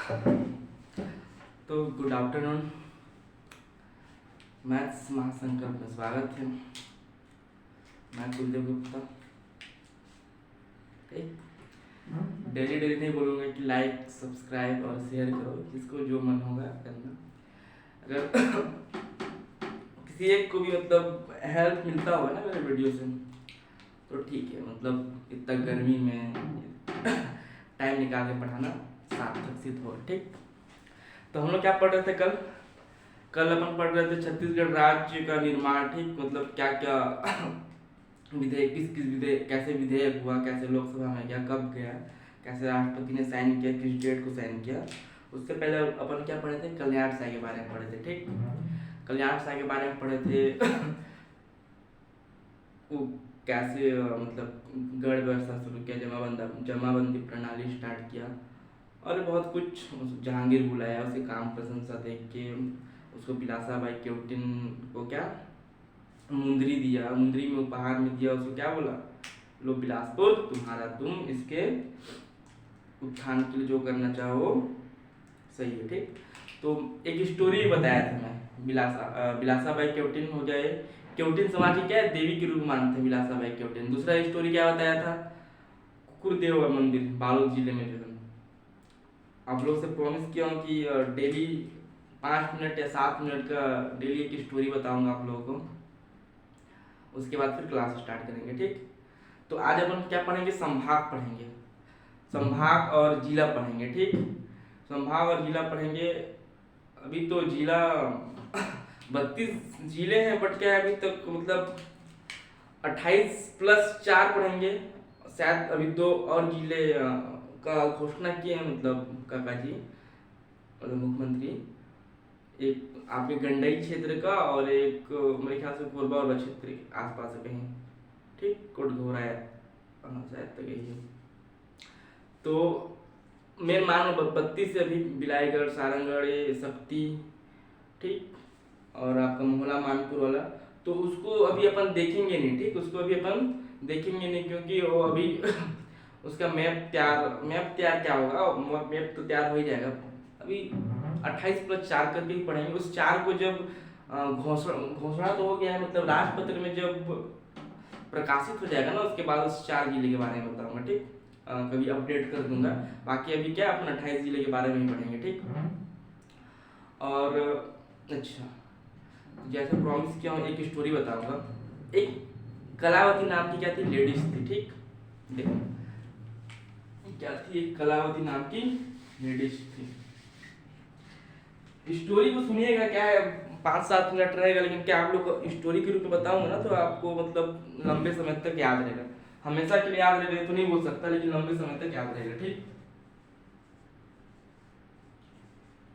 तो good afternoon. Maths महासंकल्प में स्वागत है। मैं कुलदेव गुप्ता। डेली डेली नहीं बोलूँगा कि लाइक सब्सक्राइब और शेयर करो, जिसको जो मन होगा करना। अगर किसी एक को भी मतलब हेल्प मिलता होगा ना मेरे वीडियो से तो ठीक है। मतलब इतना गर्मी में टाइम निकाल के पढ़ाना सार्थक सिद्ध हो। ठीक, तो हम लोग क्या पढ़ रहे थे कल? कल अपन पढ़ रहे थे छत्तीसगढ़ राज्य का निर्माण। ठीक, मतलब क्या क्या विधेयक, किस किस विधेयक, कैसे विधेयक हुआ, कैसे लोकसभा में गया, कब गया, कैसे राष्ट्रपति ने साइन किया, किस डेट को साइन किया। उससे पहले अपन क्या पढ़े थे? कल्याण साय के बारे में पढ़े थे। ठीक, कल्याण साय के बारे में पढ़े थे। वो कैसे मतलब गढ़ व्यवस्था शुरू किया, जमाबंदी प्रणाली स्टार्ट किया और बहुत कुछ। जहांगीर बुलाया, उसे काम प्रशंसा देख के उसको बिलासा बाई केवटिन को क्या मुंदरी दिया, मुंदरी में उपहार में दिया। उसको क्या बोला? लो बिलासपुर तुम्हारा, तुम इसके उत्थान के लिए जो करना चाहो सही है। ठीक, तो एक स्टोरी बताया था मैं। बिलासा बाई केवटिन हो जाए, केवटिन समाज की क्या है, देवी के रूप मानते हैं बिलासा बाई केवटिन। दूसरा स्टोरी क्या बताया था? कुकुरदेव मंदिर बालोद जिले में जो है। आप लोग से प्रॉमिस किया हूँ कि डेली 5 मिनट या 7 मिनट का डेली एक स्टोरी बताऊंगा आप लोगों को। उसके बाद फिर क्लास स्टार्ट करेंगे। ठीक, तो आज अपन क्या पढ़ेंगे? संभाग पढ़ेंगे, संभाग और जिला पढ़ेंगे। ठीक, संभाग और जिला पढ़ेंगे। अभी तो जिला 32 जिले हैं, बट क्या है अभी तक मतलब 28 प्लस 4 पढ़ेंगे। शायद अभी 2 और जिले का घोषणा किए हैं, मतलब काका जी मतलब मुख्यमंत्री। एक आपके गंडई क्षेत्र का और एक मेरे ख्याल से कोरबा और क्षेत्र के आसपास है कहीं। ठीक, कोटघोरा शायद तक यही है। तो मेन मान लो 32 से अभी बिलाईगढ़, सारंगगढ़, शक्ति, ठीक, और आपका मोहला मानपुर वाला, तो उसको अभी अपन देखेंगे नहीं। ठीक, उसको अभी अपन देखेंगे नहीं क्योंकि वो अभी उसका मैप तैयार क्या होगा, मैप तो तैयार हो ही जाएगा। अभी 28 प्लस 4 करके ही पढ़ेंगे। उस 4 को जब घोषणा तो हो गया है, मतलब राजपत्र में जब प्रकाशित हो जाएगा ना, उसके बाद उस 4 जिले के बारे में बताऊंगा। ठीक, कभी अपडेट कर दूंगा। बाकी अभी क्या अपन 28 जिले के बारे में ही पढ़ेंगे। ठीक, और अच्छा, जैसे प्रॉमिस किया हूँ एक स्टोरी बताऊंगा। एक कलावती नाम की क्या थी, लेडीज थी। ठीक, देखो क्या थी, एक कलावती नाम की लेडीज थी। स्टोरी को सुनिएगा, क्या है 5-7 मिनट रहेगा, लेकिन क्या आप लोग को स्टोरी के रूप में बताऊंगा ना तो आपको मतलब लंबे समय तक याद रहेगा। हमेशा के लिए याद रहेगा तो नहीं बोल सकता, लेकिन लंबे समय तक याद रहेगा। ठीक,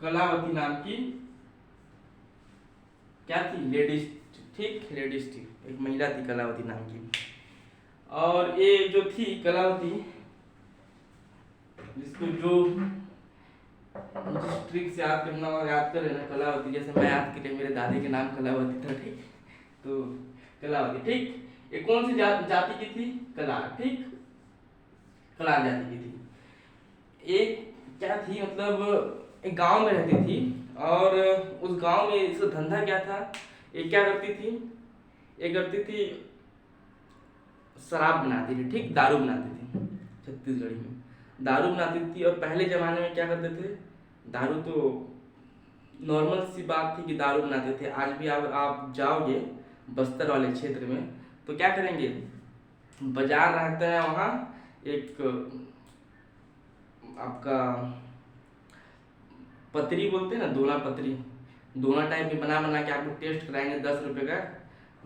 कलावती नाम की क्या थी, लेडीज। ठीक, लेडीज थी, एक महिला थी कलावती नाम की। और ये जो थी कलावती, जिसको जो जिस ट्रिक से याद करना और याद कर लेना कलावती, जैसे मैं याद के लिए मेरे दादी के नाम कलावती था। ठीक, तो कलावती। ठीक, ये कौन सी जाति की थी? कलार। ठीक, कलार जाति की थी। एक क्या थी, मतलब एक गांव में रहती थी और उस गांव में इसका धंधा क्या था, ये क्या करती थी, ये करती थी शराब बनाती थी। ठीक, दारू बनाती थी। छत्तीसगढ़ी में दारू बनाती थी। और पहले जमाने में क्या करते थे, दारू तो नॉर्मल सी बात थी कि दारू बनाते थे। आज भी आप जाओगे बस्तर वाले क्षेत्र में तो क्या करेंगे, बाजार रहता है वहाँ, एक आपका पतरी बोलते हैं ना, दोना पतरी, दोना टाइप में बना बना के आपको टेस्ट कराएंगे 10 रुपये का।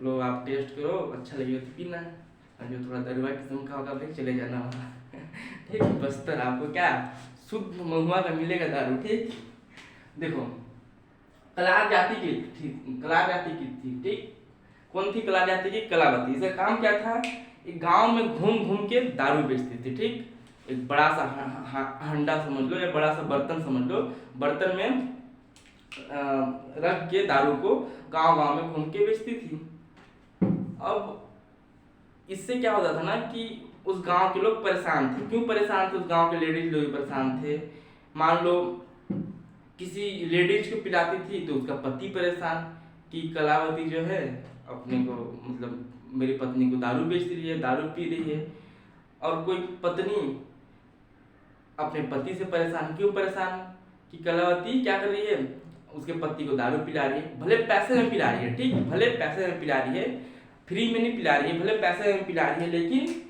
लो आप टेस्ट करो, अच्छा लगेगा तो पीना है, और जो थोड़ा दरवा किस्म का होगा भाई चले जाना वहाँ। ठीक, बस्तर आपको क्या शुद्ध महुआ का मिलेगा दारू। ठीक, देखो कलार जाति की थी, कलार जाति की थी। ठीक, कौन थी कलार जाति की? कलावती। इसका काम क्या था, एक गांव में घूम घूम के दारू बेचती थी। ठीक, एक बड़ा सा हंडा समझ लो या बड़ा सा बर्तन समझ लो, बर्तन में रख के दारू को गांव गांव में घूम के बेचती थी। अब इससे क्या होता था ना कि उस गांव के लोग परेशान थे। क्यों परेशान थे? उस गांव के लेडीज लोग परेशान थे। मान लो किसी लेडीज को पिलाती थी तो उसका पति परेशान कि कलावती जो है अपने को मतलब मेरी पत्नी को दारू बेच रही है, दारू पी रही है। और कोई पत्नी अपने पति से परेशान, क्यों परेशान कि कलावती क्या कर रही है, उसके पति को दारू पिला रही है, भले पैसे में पिला रही है, ठीक, भले पैसे में पिला रही है, फ्री में नहीं पिला रही है, भले पैसे में पिला रही है, लेकिन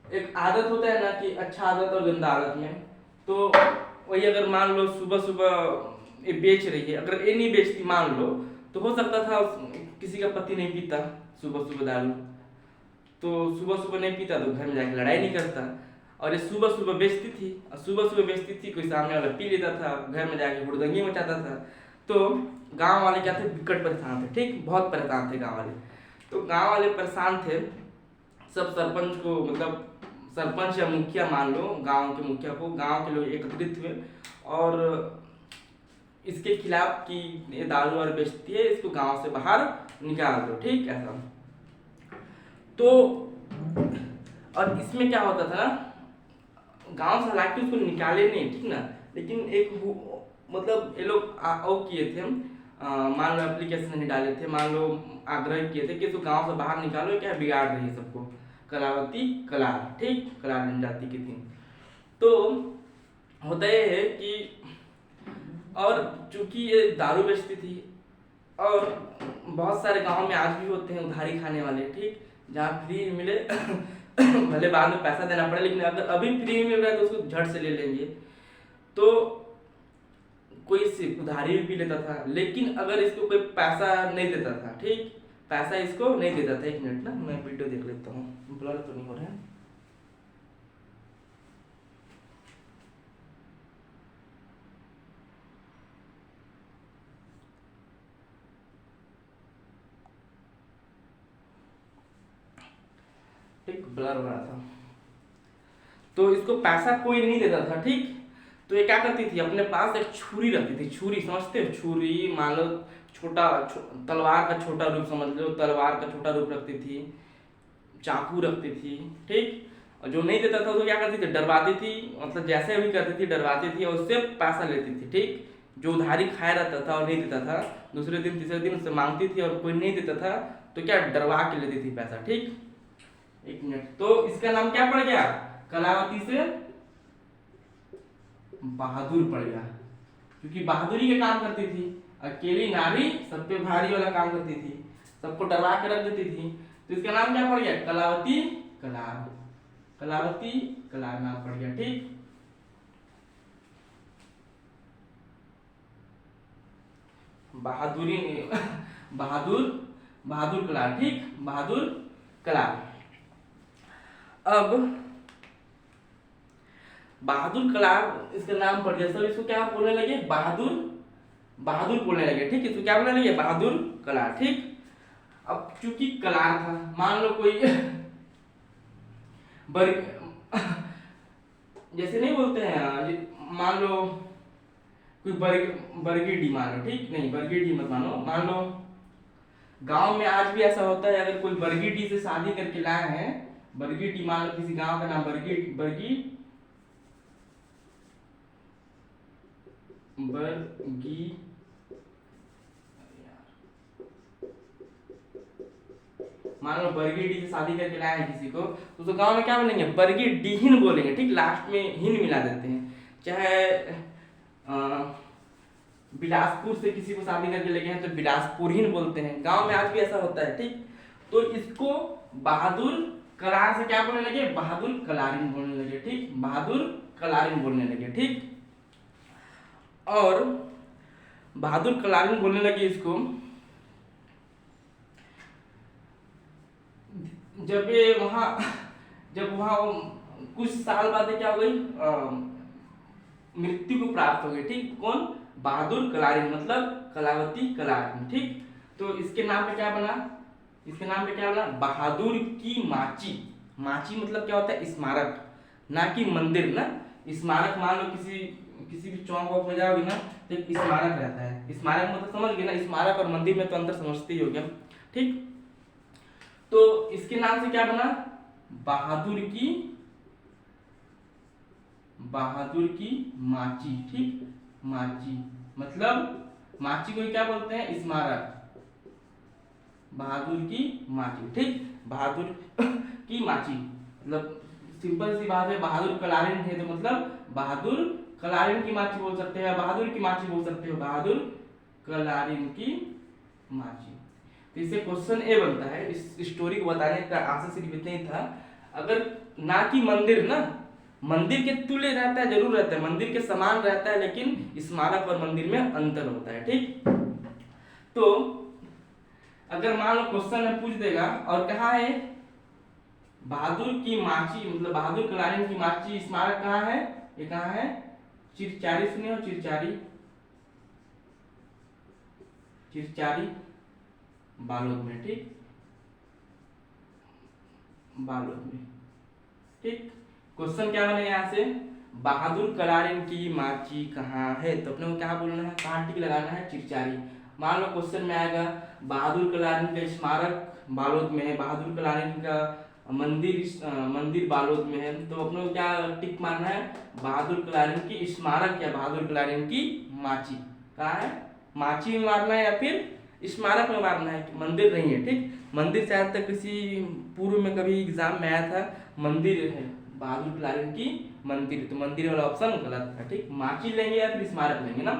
एक आदत होता है ना कि अच्छा आदत और गंदा आदत में। तो वही अगर मान लो सुबह सुबह ये बेच रही है, अगर ये नहीं बेचती मान लो, तो हो सकता था किसी का पति नहीं पीता सुबह सुबह दारू, तो सुबह सुबह नहीं पीता तो घर में जाके लड़ाई नहीं करता। और ये सुबह सुबह बेचती थी, और सुबह सुबह बेचती थी, कोई सामने वाला पी लेता था, घर में जाके हुड़दंगी मचाता था। तो गांव वाले क्या थे, विकट परेशान थे, ठीक, बहुत परेशान थे गांव वाले। तो गांव वाले परेशान थे, सब सरपंच को मतलब सरपंच या मुखिया मान लो, गांव के मुखिया को, गांव के लोग एकत्रित हुए और इसके खिलाफ कि ये दारू और बेचती है, इसको गांव से बाहर निकाल दो, ठीक, ऐसा। तो और इसमें क्या होता था, गांव से हालांकि उसको निकाले नहीं, ठीक ना, लेकिन एक मतलब ये लोग और किए थे, मान लो एप्लीकेशन नहीं डाले थे, मान लो आग्रह किए थे कि इसको गांव से बाहर निकालो, क्या बिगाड़ रही है सबको, कलावती कलार, ठीक, कलार जनजाति की थी। तो होता ये है कि और चूंकि ये दारू बेचती थी, और बहुत सारे गांव में आज भी होते हैं उधारी खाने वाले, ठीक, जहाँ फ्री मिले भले बाद में पैसा देना पड़े, लेकिन अगर अभी फ्री मिल रहा है तो उसको झट से ले लेंगे। तो कोई सिर्फ उधारी भी पी लेता था, लेकिन अगर इसको कोई पैसा नहीं देता था, ठीक, पैसा इसको नहीं देता था। एक मिनट ना, मैं वीडियो देख लेता हूँ, ब्लर तो नहीं हो रहा है। ठीक, ब्लर हो रहा था। तो इसको पैसा कोई नहीं देता था, ठीक। तो ये क्या करती थी, अपने पास एक छुरी रखती थी, छुरी समझते हो, छुरी मान लो छोटा तलवार का छोटा रूप समझ लो, तलवार का छोटा रूप रखती थी, चाकू रखती थी, ठीक। और जो नहीं देता था तो क्या करती थी, डरवाती थी, मतलब जैसे भी करती थी डरवाती थी और उससे पैसा लेती थी, ठीक। जो उधारी खाया रहता था और नहीं देता था, दूसरे दिन तीसरे दिन उससे मांगती थी और कोई नहीं देता था तो क्या डरवा के लेती थी पैसा, ठीक। एक मिनट, तो इसका नाम क्या पड़ गया, कलावती से बहादुर पड़ गया, क्योंकि बहादुरी के काम करती थी, अकेली नारी सब पे भारी वाला काम करती थी, सबको डरा के रख देती थी। तो इसका नाम क्या पड़ गया, कलावती कलार, कलावती कलार नाम पड़ गया, ठीक। बहादुरी बहादुर बहादुर कलार, ठीक, बहादुर कलार। अब बहादुर कलार इसका नाम पड़ गया, सब इसको क्या बोलने लगे, बहादुर, बहादुर बोलने लगे, ठीक, इसको क्या बोलने लगे, बहादुर कलार, ठीक। अब चूंकि कलार था, मान लो कोई जैसे नहीं बोलते हैं, मान लो कोई बरगीडी मान लो, ठीक, नहीं बरगीडी मत मानो, मान लो गांव में आज भी ऐसा होता है, अगर कोई बरगीडी से शादी करके लाए हैं, बरगीडी मान लो किसी गांव का नाम बरगी मान लो बरगीडी से शादी करके लाए हैं किसी को, तो उसको गांव में क्या बोलेंगे, बरगीडीहीन बोलेंगे, ठीक, लास्ट में हिन मिला देते हैं। चाहे बिलासपुर से किसी को शादी करके लेके हैं तो बिलासपुरहीन बोलते हैं, गांव में आज भी ऐसा होता है, ठीक। तो इसको बहादुर कलार से क्या बोलने लगे, बहादुर कलारिन बोलने लगे, ठीक, बहादुर कलारिन बोलने लगे, ठीक। और बहादुर कलारिन बोलने लगे इसको जब वहाँ कुछ साल बाद क्या हो गई, मृत्यु को प्राप्त हो गई, ठीक, कौन, बहादुर कलारिन, मतलब कलावती कलारिन, ठीक। तो इसके नाम पे क्या बना, इसके नाम पे क्या बना, बहादुर की माची। माची मतलब क्या होता है, स्मारक, ना कि मंदिर ना, स्मारक मान लो किसी भी चौक वॉक में जाओगे ना तो एक स्मारक रहता है, स्मारक मतलब समझ गए ना, स्मारक और मंदिर में तो अंतर समझते ही हो गया, ठीक। तो इसके नाम से क्या बना, बहादुर की माची, ठीक, माची, मतलब माची को क्या बोलते हैं, स्मारक, बहादुर की माची, ठीक, बहादुर की माची, मतलब सिंपल सी बात है, बहादुर कलारिन है तो मतलब बहादुर कलारिन की माची बोल सकते हैं, बहादुर की माची बोल सकते हो, बहादुर कलारिन की माची। तो इससे क्वेश्चन ए बनता है। इस स्टोरी को बताने का आंसर सिर्फ इतना ही था, अगर ना कि मंदिर ना, मंदिर के तुल्य रहता है, जरूर रहता है, मंदिर के समान रहता है, लेकिन स्मारक और मंदिर में अंतर होता है, ठीक। तो अगर मान लो क्वेश्चन में पूछ देगा और कहा है बहादुर की माची, मतलब बहादुर कलारिन की माची स्मारक कहाँ है, ये कहाँ है, चिरचारी, सुनिए, चिरचारी, चिरचारी बालोद में, ठीक, बालोद में, ठीक। क्वेश्चन क्या बनेगा यहाँ से, बहादुर कलारिन की माची कहाँ है, तो अपने को क्या बोलना है, कहाँ टिक लगाना है, चिरचारी। मान लो क्वेश्चन में आएगा बहादुर कलारिन का स्मारक बालोद में है, बहादुर कलारिन का मंदिर बालोद में है, तो अपने को क्या टिक मारना है, बहादुर कलारिन की स्मारक या बहादुर कलारिन की माची कहाँ है, माची में मारना है या फिर स्मारक में मारना है, मंदिर नहीं है, ठीक। मंदिर शायद तक किसी पूर्व में कभी एग्जाम में आया था, मंदिर है, बहादुर कलारिन की मंदिर, तो मंदिर वाला ऑप्शन गलत है, ठीक। माची लेंगे या फिर स्मारक लेंगे ना।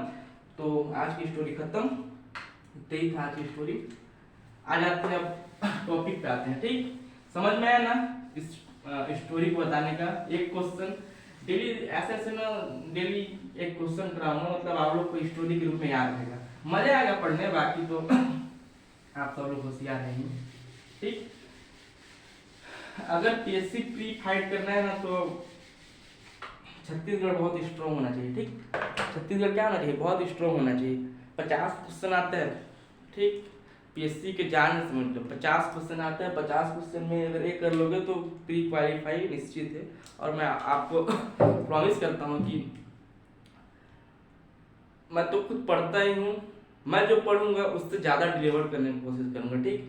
तो आज की स्टोरी खत्म, यही था आज की स्टोरी। आ जाते हैं अब टॉपिक पे आते हैं, ठीक। समझ में आया ना इस स्टोरी को बताने का। एक क्वेश्चन डेली ऐसे ऐसे ना, डेली एक क्वेश्चन कराऊंगा, मतलब आप लोग को स्टोरी के रूप में याद रहेगा, मजा आएगा पढ़ने, बाकी तो आप सब लोग होशियार नहीं, ठीक। अगर पीएससी प्री फाइट करना है ना, तो छत्तीसगढ़ बहुत स्ट्रॉन्ग होना चाहिए, ठीक। छत्तीसगढ़ क्या होना चाहिए, बहुत स्ट्रॉन्ग होना चाहिए। 50 क्वेश्चन आते हैं, ठीक, पीएससी के जान समझ लो, 50 क्वेश्चन आते हैं, 50 क्वेश्चन में अगर एक कर लोगे तो प्री क्वालिफाई निश्चित है। और मैं आपको प्रॉमिस करता हूँ कि मैं तो खुद पढ़ता ही हूँ, मैं जो पढ़ूंगा उससे ज़्यादा डिलीवर करने की कोशिश करूँगा, ठीक।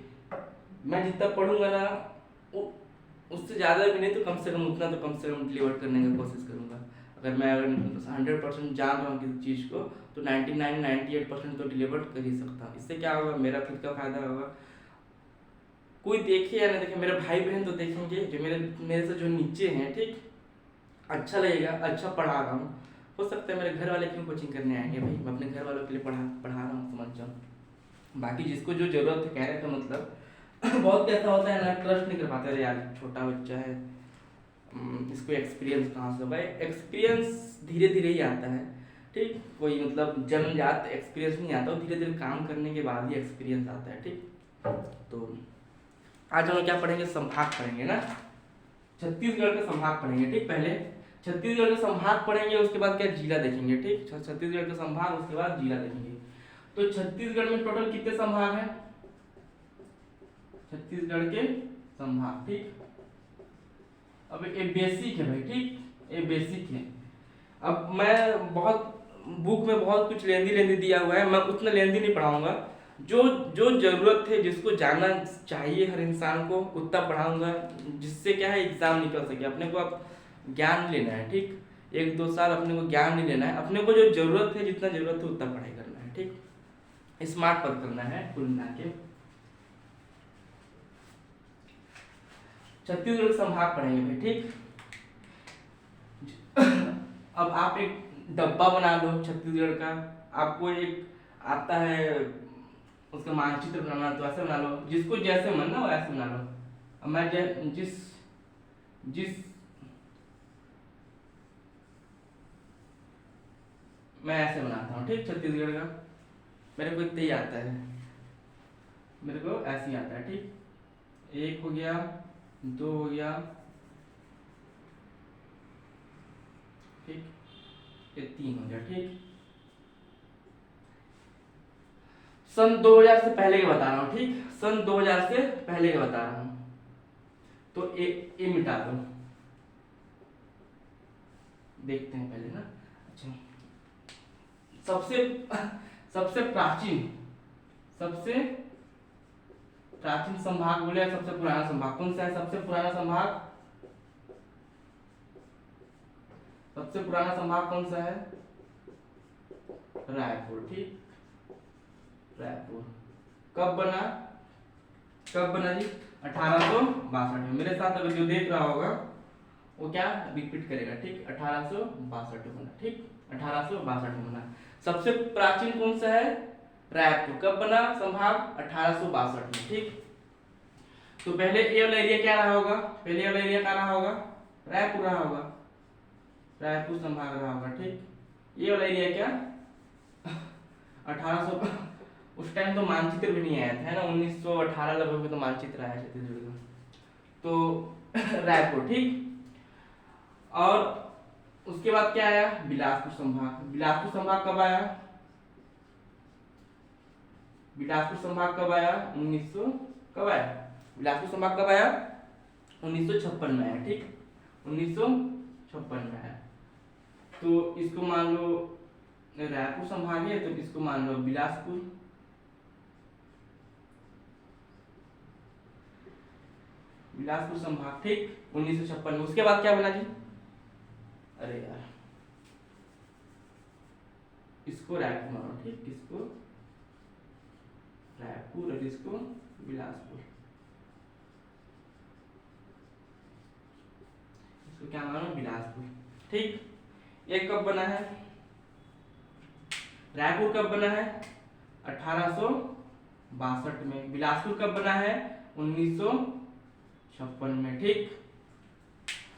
मैं जितना पढ़ूंगा ना, उससे ज़्यादा भी नहीं तो कम से कम उतना तो कम से कम डिलीवर करने की कोशिश करूँगा। अगर मैं 100% जान रहा हूँ किसी चीज़ को, तो 99-98% तो डिलीवर कर ही सकता हूँ। इससे क्या होगा, मेरा खुद का फायदा होगा, कोई देखे या ना देखे, मेरे भाई बहन तो देखेंगे, जो मेरे से जो नीचे हैं, ठीक, अच्छा लगेगा, अच्छा पढ़ा रहा हूँ। हो सकता है मेरे घर वाले क्यों कोचिंग करने आएंगे, भाई मैं अपने घर वालों के लिए पढ़ा रहा हूँ, समझ जाओ। बाकी जिसको जो जरूरत है, कहने का मतलब बहुत कैसा होता है ना, ट्रस्ट नहीं कर पाते, अरे यार छोटा बच्चा है, इसको एक्सपीरियंस कहाँ से, भाई एक्सपीरियंस धीरे धीरे ही आता है, ठीक। कोई मतलब जन्मजात एक्सपीरियंस नहीं आता, धीरे धीरे काम करने के बाद ही एक्सपीरियंस आता है, ठीक। तो आज हम लोग क्या पढ़ेंगे, संभाग पढ़ेंगे ना, छत्तीसगढ़ का संभाग पढ़ेंगे, ठीक। पहले छत्तीसगढ़ का संभाग पढ़ेंगे, उसके बाद क्या जिला देखेंगे, ठीक। छत्तीसगढ़ का संभाग, उसके बाद जिला देखेंगे। तो छत्तीसगढ़ में टोटल कितने संभाग हैं, छत्तीसगढ़ के संभाग, ठीक। अब ये बेसिक है भाई, ठीक, ये बेसिक है। अब मैं बहुत बुक में बहुत कुछ लेंदी दिया हुआ है, मैं उतना लेंदी नहीं पढ़ाऊंगा, जो जो जरूरत है, जिसको जानना चाहिए हर इंसान को, उतना पढ़ाऊंगा, जिससे क्या है एग्जाम निकल सके। अपने को अब ज्ञान लेना है, ठीक, 1-2 साल अपने को ज्ञान नहीं लेना है, अपने को जो जरूरत है, जितना जरूरत है उतना पढ़ाई करना है, ठीक, स्मार्ट वर्क करना है कुल मिला के। छत्तीसगढ़ संभाग पढ़ेंगे भाई, ठीक। अब आप एक डब्बा बना लो छत्तीसगढ़ का, आपको एक आता है उसका मानचित्र बनाना, तो ऐसे बना लो, जिसको जैसे मन ना वैसे बना लो। अब मैं जिस जिस मैं ऐसे बनाता हूँ, ठीक, छत्तीसगढ़ का मेरे को इतना ही आता है, मेरे को ऐसे ही आता है, ठीक। 1 हो गया, 2 हो गया, ठीक, ये 3 हो गया, ठीक। सन 2000 से पहले के बता रहा हूँ, ठीक, सन 2000 से पहले के बता रहा हूँ, तो ये मिटा दो, देखते हैं पहले ना। अच्छा, सबसे सबसे प्राचीन संभाग बोले, सबसे पुराना संभाग कौन सा है, सबसे पुराना संभाग कौन सा है, रायपुर, ठीक, रायपुर। कब बना जी? 1862 में। मेरे साथ अगर जो देख रहा होगा वो क्या रिपीट करेगा, ठीक, 1862 में बना, ठीक, 1862 में बना। सबसे प्राचीन कौन सा है? रायपुर। कब बना संभाग? 1862 में, ठीक। तो पहले ए वाला एरिया क्या रहा होगा? पहले वाला एरिया क्या रहा होगा? रायपुर रहा होगा, रायपुर संभाग रहा होगा, ठीक। ये वाला एरिया क्या 1800 उस टाइम तो मानचित्र भी नहीं आया था, है ना, 1918 लगभग में तो मानचित्र आया छत्तीसगढ़ का, तो रायपुर, ठीक। और उसके बाद क्या आया? बिलासपुर संभाग। बिलासपुर संभाग कब आया? बिलासपुर संभाग कब आया? 1900 कब आया? बिलासपुर संभाग कब आया? 1956 में आया, ठीक, 1956 में आया। तो इसको मान लो रायपुर संभाग है, तो इसको मान लो बिलासपुर, बिलासपुर संभाग, ठीक, 1956 में। उसके बाद क्या बना जी? अरे यार, इसको रायपुर मानो, ठीक, किसको? रायपुर, और इसको बिलासपुर। इसको क्या मानो? बिलासपुर, ठीक। ये कब बना है? रायपुर कब बना है? 1862 में। बिलासपुर कब बना है? 1956 में, ठीक।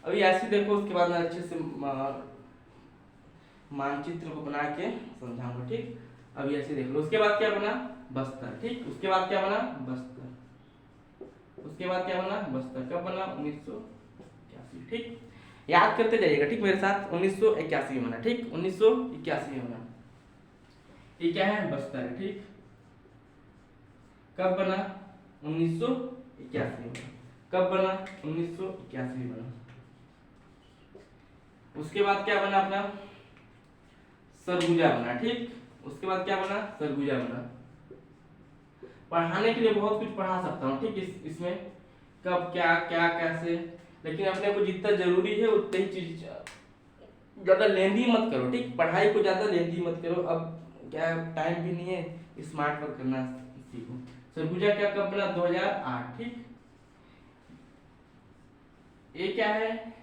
अभी ऐसे देखो, उसके बाद अच्छे से मानचित्र को बना के समझाऊंगा, ठीक। अभी ऐसे देख लो। उसके बाद क्या बना? बस्तर, ठीक। उसके बाद क्या बना? बस्तर। उसके बाद क्या बना? बस्तर। कब बना? 1981, ठीक। याद करते जाइएगा, ठीक, मेरे साथ। 1981 में बना, ठीक, 1981 में बना। ये क्या है? बस्तर है, ठीक। कब बना? 1981 में। कब बना? 1981 में बना। उसके बाद क्या बना अपना? सरगुजा बना, ठीक। उसके बाद क्या बना? सरगुजा बना। पढ़ाने के लिए बहुत कुछ पढ़ा सकता हूँ, ठीक, इसमें कब क्या क्या कैसे, लेकिन अपने को जितना जरूरी है उतनी ही चीज, ज्यादा लेंदी मत करो, ठीक। पढ़ाई को ज्यादा लेंदी मत करो। अब क्या टाइम भी नहीं है, स्मार्ट वर्क करना सीखो। सरगुजा क्या कब बना? 2008, ठीक। ये क्या है?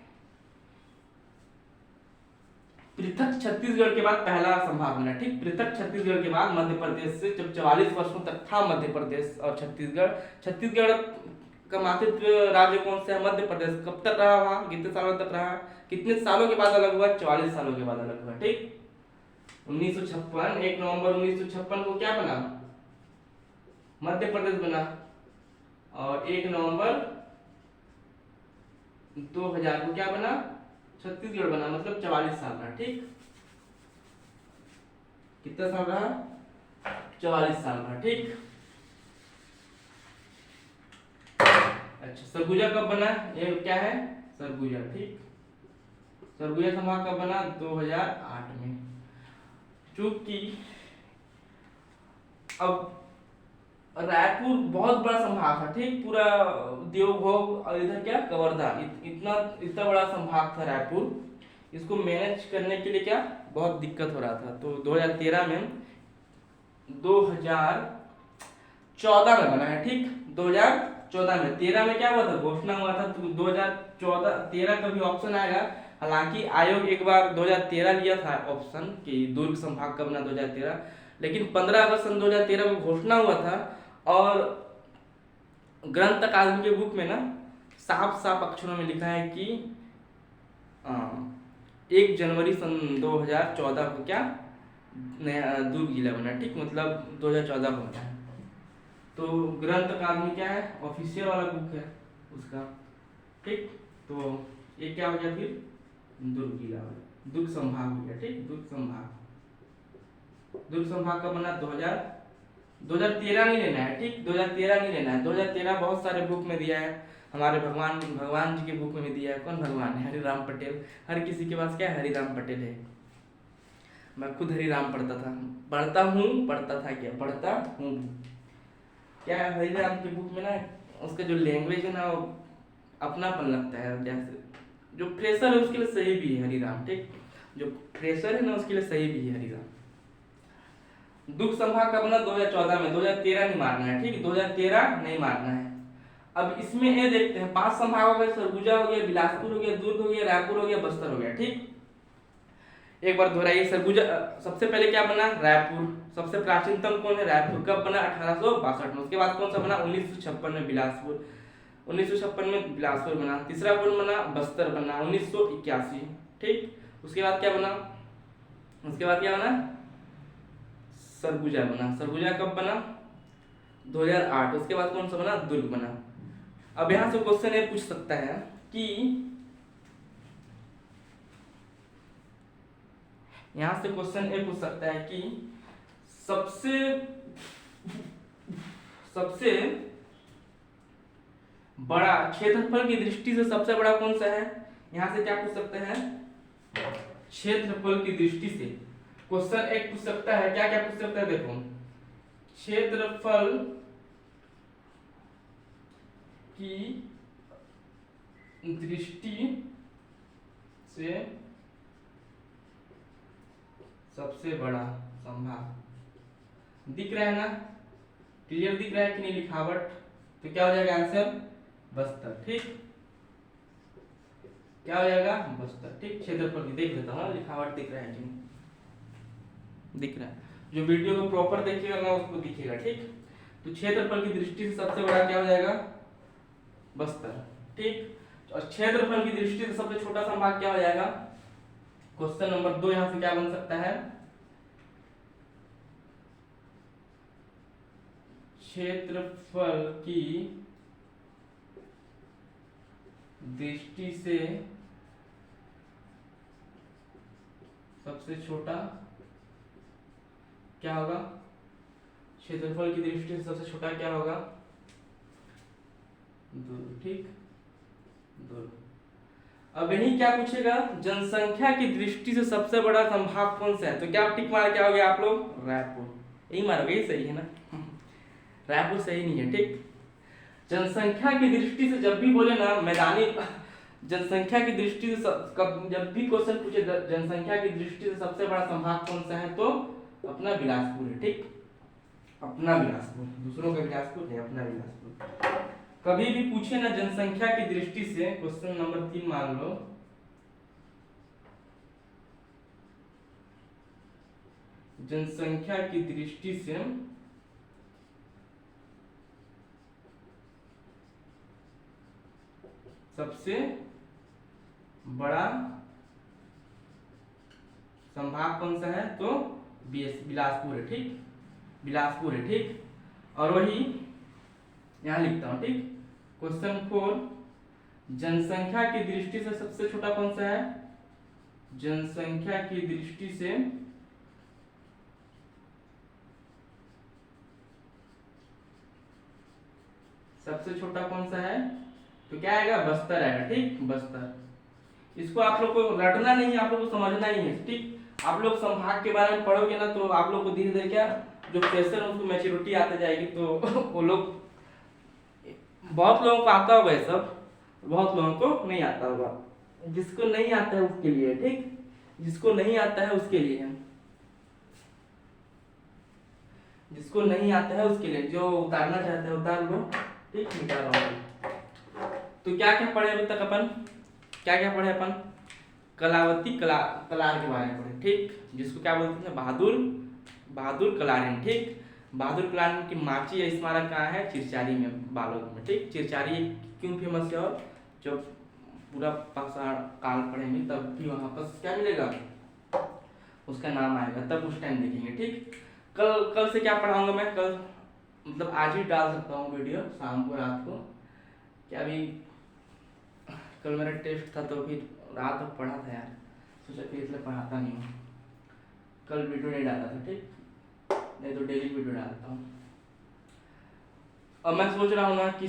पृथक छत्तीसगढ़ के बाद पहला संभाग बना, ठीक। पृथक छत्तीसगढ़ के बाद मध्य प्रदेश से जब 44 वर्षों तक था मध्य प्रदेश और छत्तीसगढ़ का मातृत्व राज्य कौन सा है? मध्य प्रदेश। कब तक रहा वहां? कितने सालों तक रहा? कितने सालों के बाद अलग हुआ? 44 सालों के बाद अलग हुआ, ठीक। 1956, 1 नवंबर 1956 को क्या बना? मध्य प्रदेश बना। और 1 नवंबर 2000 को क्या बना? छत्तीसगढ़ बना। मतलब 44 साल रहा, ठीक। कितना साल रहा? 44 साल रहा, ठीक। अच्छा, सरगुजा कब बना? ये क्या है? सरगुजा, ठीक। सरगुजा संभाग कब बना? 2008 में। चूंकि अब रायपुर बहुत बड़ा संभाग था, ठीक, पूरा देवभोग और इधर क्या कवर्धा, इतना बड़ा संभाग था रायपुर। इसको मैनेज करने के लिए क्या बहुत दिक्कत हो रहा था। तो 2013 में 2014 में बना है, ठीक, 2014 में। 13 में क्या हुआ था? घोषणा हुआ था। तो 2014-13 का भी ऑप्शन आएगा। हालांकि आयोग एक बार 2013 लिया था ऑप्शन कि दुर्ग संभाग का बना 2013, लेकिन 15 अगस्त सन 2013 को घोषणा हुआ था। और ग्रंथ अकादमी के बुक में ना साफ साफ अक्षरों में लिखा है कि 1 जनवरी सन 2014 को क्या नया दुर्ग जिला बना, ठीक, मतलब 2014 को बना है। तो ग्रंथ अकादमी क्या है? ऑफिशियल वाला बुक है उसका, ठीक। तो ये क्या हो गया फिर? दुर्ग जिला, दुर्ग संभाग हो गया, ठीक। दुर्ग संभाग का बना 2013 नहीं लेना है, ठीक, 2013 नहीं लेना है। 2013 बहुत सारे बुक में दिया है। हमारे भगवान जी के बुक में भी दिया है। कौन भगवान है? हरिराम पटेल। हर किसी के पास क्या है? हरिराम पटेल है। मैं खुद हरिराम पढ़ता था, पढ़ता हूँ क्या है हरिराम की बुक में ना, उसका जो लैंग्वेज है ना वो अपनापन लगता है। जैसे जो फ्रेशर है उसके लिए सही भी है हरिराम, ठीक, जो फ्रेशर है ना उसके लिए सही भी है हरिराम। दुर्ग संभाग कब बना? 2014 में। 2013 नहीं मारना है, ठीक है, 2013 नहीं मारना है। अब इसमें ये देखते हैं 5 संभाग हो गए, सरगुजा हो गया, बिलासपुर हो गया, दुर्ग हो गया, रायपुर हो गया, बस्तर हो गया, ठीक। एक बार दोहराइए, सरगुजा सबसे पहले क्या बना? रायपुर। सबसे प्राचीनतम कौन है? रायपुर। कब बना? 1862 में। उसके बाद कौन सा बना? 1956 में बिलासपुर। 1956 में बिलासपुर बना। तीसरा कौन बना? बस्तर बना 1981, ठीक। उसके बाद क्या बना? उसके बाद क्या बना? सरगुजा बना। सरगुजा कब बना? 2008। उसके बाद कौन सा बना? दुर्ग बना। अब यहां से क्वेश्चन ये पूछ सकता है कि यहां से क्वेश्चन ये पूछ सकता है कि सबसे सबसे बड़ा क्षेत्रफल की दृष्टि से सबसे बड़ा कौन सा है? यहां से क्या पूछ सकते हैं? क्षेत्रफल की दृष्टि से क्वेश्चन एक पूछ सकता है। क्या क्या पूछ सकता है? देखो, क्षेत्रफल की दृष्टि से सबसे बड़ा संभाग दिख रहा है ना? क्लियर दिख रहा है कि नहीं लिखावट? तो क्या हो जाएगा आंसर? बस्तर, ठीक। क्या हो जाएगा? बस्तर, ठीक। क्षेत्रफल की देख लेता हूँ लिखावट दिख रहा है कि नहीं दिख रहा है। जो वीडियो को प्रॉपर देखिएगा ना उसको दिखेगा, ठीक। तो क्षेत्रफल की दृष्टि से सबसे बड़ा क्या हो जाएगा? बस्तर, ठीक। और क्षेत्रफल की दृष्टि से सबसे छोटा संभाग क्या हो जाएगा? क्वेश्चन नंबर 2 यहां से क्या बन सकता है? क्षेत्रफल की दृष्टि से सबसे छोटा क्या होगा? क्षेत्रफल की दृष्टि से सबसे छोटा क्या होगा? दूर, ठीक, दूर। अब यही क्या पूछेगा? जनसंख्या की दृष्टि से सबसे बड़ा संभाग कौन सा है? तो क्या टिक मार क्या हो गया आप लोग? रायपुर। यही मारोगे, यही सही है ना? रायपुर सही नहीं है, ठीक। जनसंख्या की दृष्टि से जब भी बोले ना मैदानी जनसंख्या की दृष्टि से जब भी क्वेश्चन पूछे जनसंख्या की दृष्टि से सबसे बड़ा संभाग कौन सा है, तो अपना बिलासपुर है, ठीक। अपना बिलासपुर, दूसरों का बिलासपुर है, अपना बिलासपुर। कभी भी पूछे ना जनसंख्या की दृष्टि से, क्वेश्चन नंबर 3 मान लो, जनसंख्या की दृष्टि से सबसे बड़ा संभाग कौन सा है? तो बिलासपुर है, ठीक। बिलासपुर है, ठीक। और वही यहां लिखता हूं, ठीक। क्वेश्चन 4, जनसंख्या की दृष्टि से सबसे छोटा कौन सा है? जनसंख्या की दृष्टि से सबसे छोटा कौन सा है? तो क्या आएगा? बस्तर आएगा, ठीक, बस्तर। इसको आप लोग को रटना नहीं है, आप लोग को समझना ही है, ठीक। आप लोग संभाग के बारे में पढ़ोगे ना तो आप लोग को धीरे धीरे क्या जो फ्रेशर उसको मैच्योरिटी आते जाएगी, तो वो लोग, बहुत लोगों को आता होगा ये सब, बहुत लोगों को नहीं आता होगा। जिसको नहीं आता है उसके लिए, ठीक, जिसको नहीं आता है उसके लिए, जिसको नहीं आता है उसके लिए, जो उतारना चाहते हैं उतार लो, ठीक, मिटा रहा हूँ। तो क्या क्या पढ़े अभी तक अपन? क्या क्या पढ़े अपन? कलावती कलार के बारे में पढ़े, ठीक, जिसको क्या बोलते हैं? बहादुर कलारिन, ठीक। बहादुर कलारिन की माची या स्मारक कहाँ है? चिरचारी में, बालोद में, ठीक। चिरचारी क्यों फेमस है? और जब पूरा पाषाण काल पढ़ेंगे तब भी वहां पर क्या मिलेगा? उसका नाम आएगा, तब उस टाइम देखेंगे, ठीक। कल से क्या पढ़ाऊंगा मैं? कल मतलब आज ही डाल सकता हूँ वीडियो, शाम को, रात को। क्या अभी कल मेरा टेस्ट था तो फिर रात तक पढ़ा था यार, सोचा फिर इसलिए पढ़ाता नहीं हूँ। कल वीडियो नहीं डाला था, ठीक, नहीं तो डेली वीडियो डालता हूँ। अब मैं सोच रहा हूँ ना कि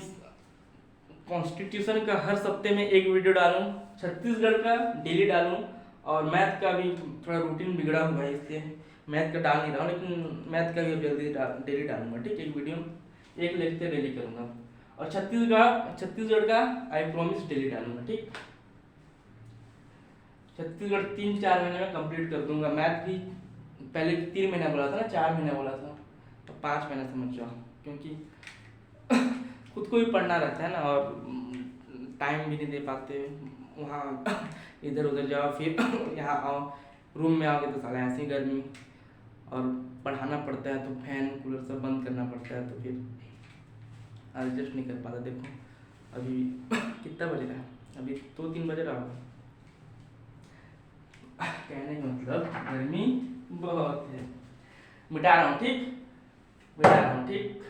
कॉन्स्टिट्यूशन का हर सप्ते में एक वीडियो डालूं, छत्तीसगढ़ का डेली डालूं, और मैथ का भी थोड़ा रूटीन बिगड़ा हुआ है इसलिए मैथ का डाल नहीं रहा हूँ, लेकिन मैथ का भी जल्दी डेली डालूंगा, ठीक। एक वीडियो, एक लेक्चर डेली करूंगा। और छत्तीसगढ़ का आई प्रॉमिस डेली डालूंगा, ठीक। छत्तीसगढ़ 3-4 महीने में कंप्लीट कर दूंगा। मैथ भी पहले 3 महीना बोला था ना, 4 महीना बोला था, तो 5 महीना समझ जाओ, क्योंकि खुद को भी पढ़ना रहता है ना, और टाइम भी नहीं दे पाते वहाँ। इधर उधर जाओ, फिर यहाँ आओ, रूम में आओगे तो साला ऐसी गर्मी, और पढ़ाना पड़ता है तो फैन कूलर सब बंद करना पड़ता है, तो फिर एडजस्ट नहीं कर पाता। देखो अभी कितना बज रहा है, अभी 2-3 बज रहा होगा। कहने का मतलब गर्मी बहुत है। मिटा रहा हूँ, ठीक, मिटा रहा हूँ, ठीक।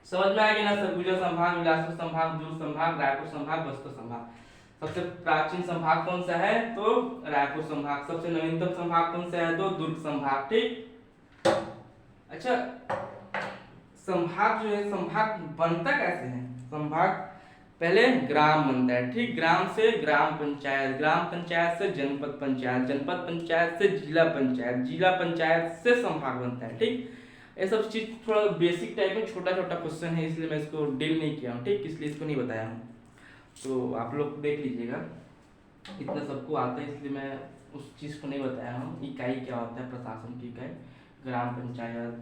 समझ में आएगी ना? सरगुजा संभाग, बिलासपुर संभाग, दुर्ग संभाग, रायपुर संभाग, बस्तर संभाग। सबसे प्राचीन संभाग कौन सा है? तो रायपुर संभाग। सबसे नवीनतम संभाग कौन सा है? तो दुर्ग संभाग, ठीक। अच्छा, संभाग जो है, संभाग बनता कैसे है? संभाग पहले ग्राम बनता है, ठीक। ग्राम से ग्राम पंचायत, ग्राम पंचायत से जनपद पंचायत, जनपद पंचायत से जिला पंचायत, जिला पंचायत से संभाग बनता है, ठीक। ये सब चीज थोड़ा बेसिक टाइप में छोटा छोटा क्वेश्चन है, इसलिए मैं इसको डील नहीं किया हूँ, ठीक, इसलिए इसको नहीं बताया हूँ। तो आप लोग देख लीजिएगा, इतना सबको आता है, इसलिए मैं उस चीज़ को नहीं बताया हूँ। इकाई क्या होता है? प्रशासन की इकाई, ग्राम पंचायत,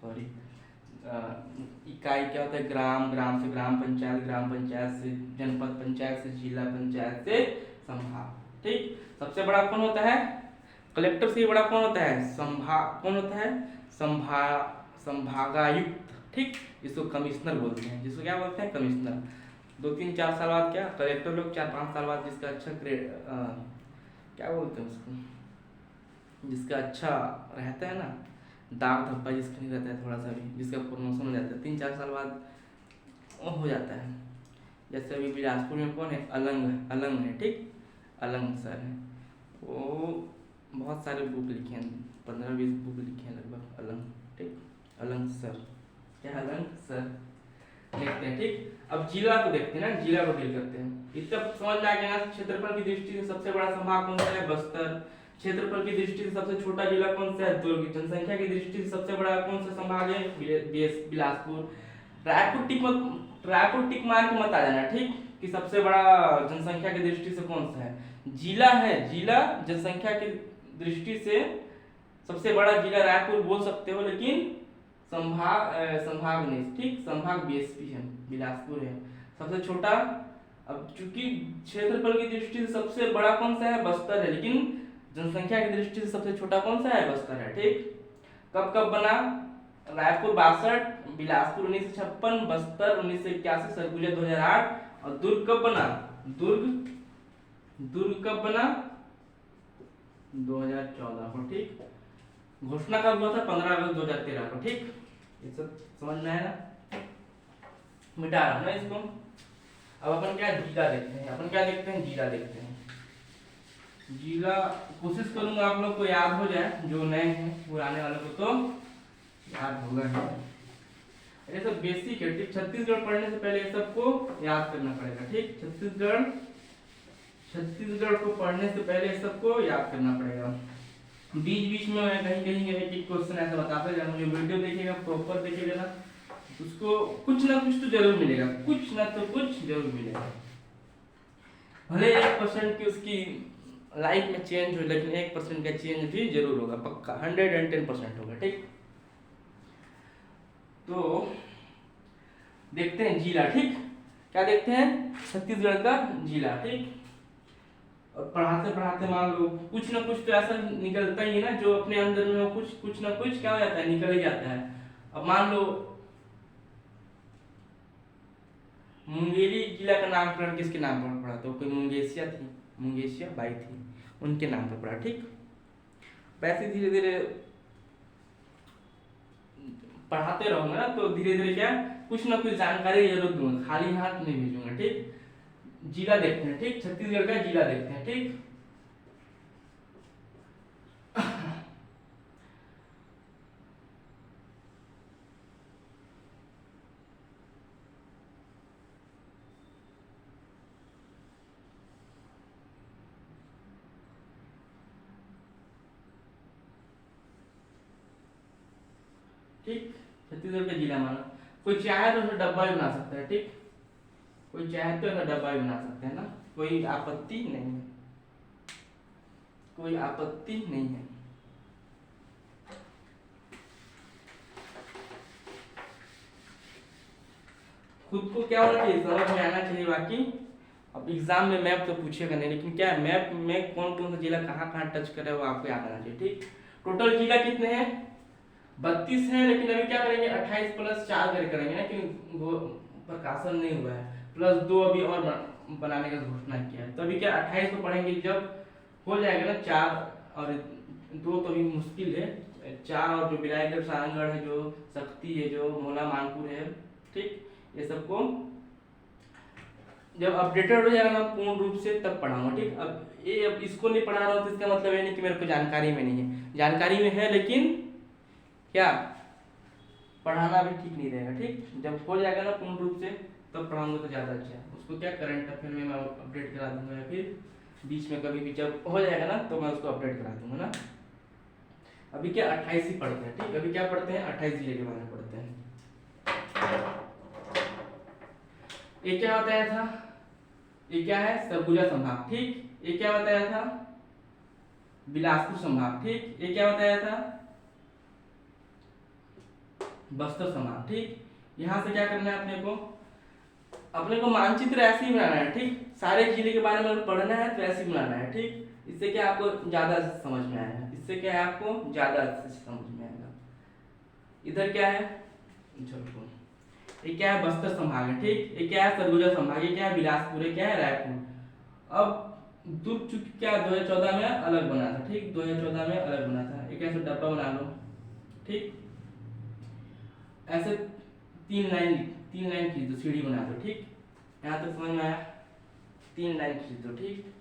सॉरी, इकाई क्या होता है? ग्राम, ग्राम से ग्राम पंचायत, ग्राम पंचायत से जनपद पंचायत, से जिला पंचायत, से संभाग, ठीक। सबसे बड़ा कौन होता है? कलेक्टर से बड़ा कौन होता है? संभाग। कौन होता है? संभागायुक्त, ठीक, जिसको कमिश्नर बोलते हैं। जिसको क्या बोलते हैं? कमिश्नर। 2-3-4 साल बाद क्या, कलेक्टर लोग 4-5 साल बाद जिसका अच्छा ग्रेड, क्या बोलते हैं उसको, जिसका अच्छा रहता है ना, दाग धब्बा जिसका नहीं रहता है थोड़ा सा भी, जिसका प्रमोशन हो जाता है 3-4 साल बाद, वो हो जाता है। जैसे अभी बिलासपुर में कौन है? अलंग, अलंग है, ठीक, अलंग सर है। वो बहुत सारे बुक लिखे हैं, 15-20 बुक लिखे हैं लगभग, अलंग, ठीक, अलंग सर। क्या? अलंग सर। देखते हैं, ठीक। अब जिला को देखते हैं ना, जिला को डील करते हैं। इतना समझ में आ गया ना? क्षेत्रफल की दृष्टि से सबसे बड़ा संभाग कौन सा है? बस्तर। क्षेत्रफल की दृष्टि से सबसे छोटा जिला कौन सा है? दुर्ग। जनसंख्या की दृष्टि से सबसे बड़ा कौन सा संभाग है? बिलासपुर। रायपुर टिक मार के मत आ जाना, ठीक, कि सबसे बड़ा जनसंख्या की दृष्टि से कौन सा है? जिला है, जिला जनसंख्या की दृष्टि से सबसे बड़ा जिला रायपुर बोल सकते हो, लेकिन संभाग नहीं, ठीक, संभाग बीएसपी है, बिलासपुर है। सबसे छोटा, अब चूंकि क्षेत्रफल की दृष्टि से सबसे बड़ा कौन सा है? बस्तर है, लेकिन जनसंख्या की दृष्टि से सबसे छोटा कौन सा है? बस्तर है, ठीक। कब कब बना? रायपुर 62, बिलासपुर 1956, बस्तर 1981, सरगुजा 2008, और दुर्ग कब बना? दुर्ग कब बना? 2014 को, ठीक। घोषणा कब हुआ था? 15 अगस्त 2013 को, ठीक। ये सब समझ में आया ना? मिटा रहा हूं ना इसको। अब अपन क्या जिला देखते हैं, अपन क्या देखते हैं? जिला देखते हैं। जिला कोशिश करूंगा आप लोग को याद हो जाए, जो नए हैं, पुराने वालों को तो याद होगा ही। ये सब बेसिक है, ठीक। छत्तीसगढ़ पढ़ने से पहले ये सबको याद करना पड़ेगा, ठीक। छत्तीसगढ़ को पढ़ने से पहले सबको याद करना पड़ेगा। बीच बीच में मैं कहीं कहीं एक क्वेश्चन ऐसा बताते जाऊंगा, जो वीडियो देखिएगा, प्रॉपर देखिएगा ना, उसको कुछ ना कुछ तो जरूर मिलेगा, कुछ ना तो कुछ जरूर मिलेगा। भले 1% की उसकी लाइफ में चेंज हो, लेकिन 1% का चेंज भी जरूर होगा, पक्का 110% होगा, ठीक। तो देखते हैं जिला, ठीक। क्या देखते हैं? छत्तीसगढ़ का जिला, ठीक। और पढ़ाते पढ़ाते मान लो कुछ ना कुछ तो ऐसा निकलता ही है ना, जो अपने अंदर में हो, कुछ ना कुछ क्या हो जाता है? निकल ही जाता है। अब मान लो मुंगेली जिला का नामकरण किसके नाम पर पड़ा? तो कोई मुंगेशिया थी, मुंगेशिया बाई थी, उनके नाम पर पड़ा, ठीक। वैसे धीरे धीरे पढ़ाते रहूंगा ना, तो धीरे धीरे क्या कुछ ना कुछ जानकारी जरूर दूंगा, खाली हाथ नहीं भेजूंगा, ठीक। जिला देखते हैं, ठीक, छत्तीसगढ़ का जिला देखते हैं, ठीक। ठीक, छत्तीसगढ़ का जिला माना, कोई चाहे तो उसमें डब्बा भी बना सकता है, ठीक। कोई चाहे तो डब्बा भी बना सकते हैं ना, कोई आपत्ति नहीं है। कोई आपत्ति नहीं है। खुद को क्या होना चाहिए, समझ में आना चाहिए। बाकी अब एग्जाम में मैप तो पूछेगा नहीं, लेकिन क्या है मैप में कौन कौन सा जिला कहाँ कहाँ टच करे वो आपको याद आना चाहिए। ठीक, टोटल जिला कितने हैं, 32 है, लेकिन अभी क्या करेंगे 28 प्लस 4 करके करेंगे ना, कि वो प्रकाशन नहीं हुआ है, प्लस 2 अभी और बनाने का घोषणा किया है। तो अभी क्या 28 को पढ़ेंगे, जब हो जाएगा ना 4 और 2 तो अभी मुश्किल है, 4 और जो बिलाईगढ़ सारंगगढ़ है, जो शक्ति है, जो मोला मानपुर है, ठीक, ये सबको जब अपडेटेड हो जाएगा ना पूर्ण रूप से तब पढ़ाऊंगा। ठीक, अब इसको नहीं पढ़ा रहा हूँ तो इसका मतलब ये नहीं कि मेरे को जानकारी में नहीं है, जानकारी में है, लेकिन क्या पढ़ाना भी ठीक नहीं रहेगा। ठीक, जब हो जाएगा ना पूर्ण रूप से तब पढ़ाऊंगा तो ज़्यादा अच्छा है। उसको क्या करंट अफेयर में मैं अपडेट करा दूंगा, या फिर बीच में कभी भी जब हो जाएगा ना तो मैं उसको अपडेट करा दूंगा ना। अभी क्या 28 ही पढ़ते हैं। ठीक, अभी क्या पढ़ते हैं 28 जिले के बारे में पढ़ते हैं। ये क्या बताया था, ये क्या है सरगुजा संभाग। ठीक, ये क्या बताया था बिलासपुर संभाग। ठीक, ये क्या बताया था बस्तर संभाग। ठीक, यहां से क्या करना है अपने को मानचित्र ऐसे ही बनाना है। ठीक, सारे जिले के बारे में पढ़ना है तो ऐसे ही बनाना है। ठीक, इससे क्या आपको ज्यादा समझ में आएगा, इससे क्या है आपको ज्यादा समझ में आएगा। इधर क्या है, ये क्या है बस्तर संभाग है। ठीक, ये क्या है सरगुजा संभाग, ये क्या है बिलासपुर, ये क्या है रायपुर। अब दुर्ग चूंकि क्या 2014 में अलग बना था। ठीक, 2014 में अलग बना था। एक ऐसे डब्बा बना लो। ठीक, ऐसे 3 लाइन खींच दो, सीढ़ी बना दो। ठीक, यहाँ तक समझ में आया, 3 लाइन खींच दो। ठीक,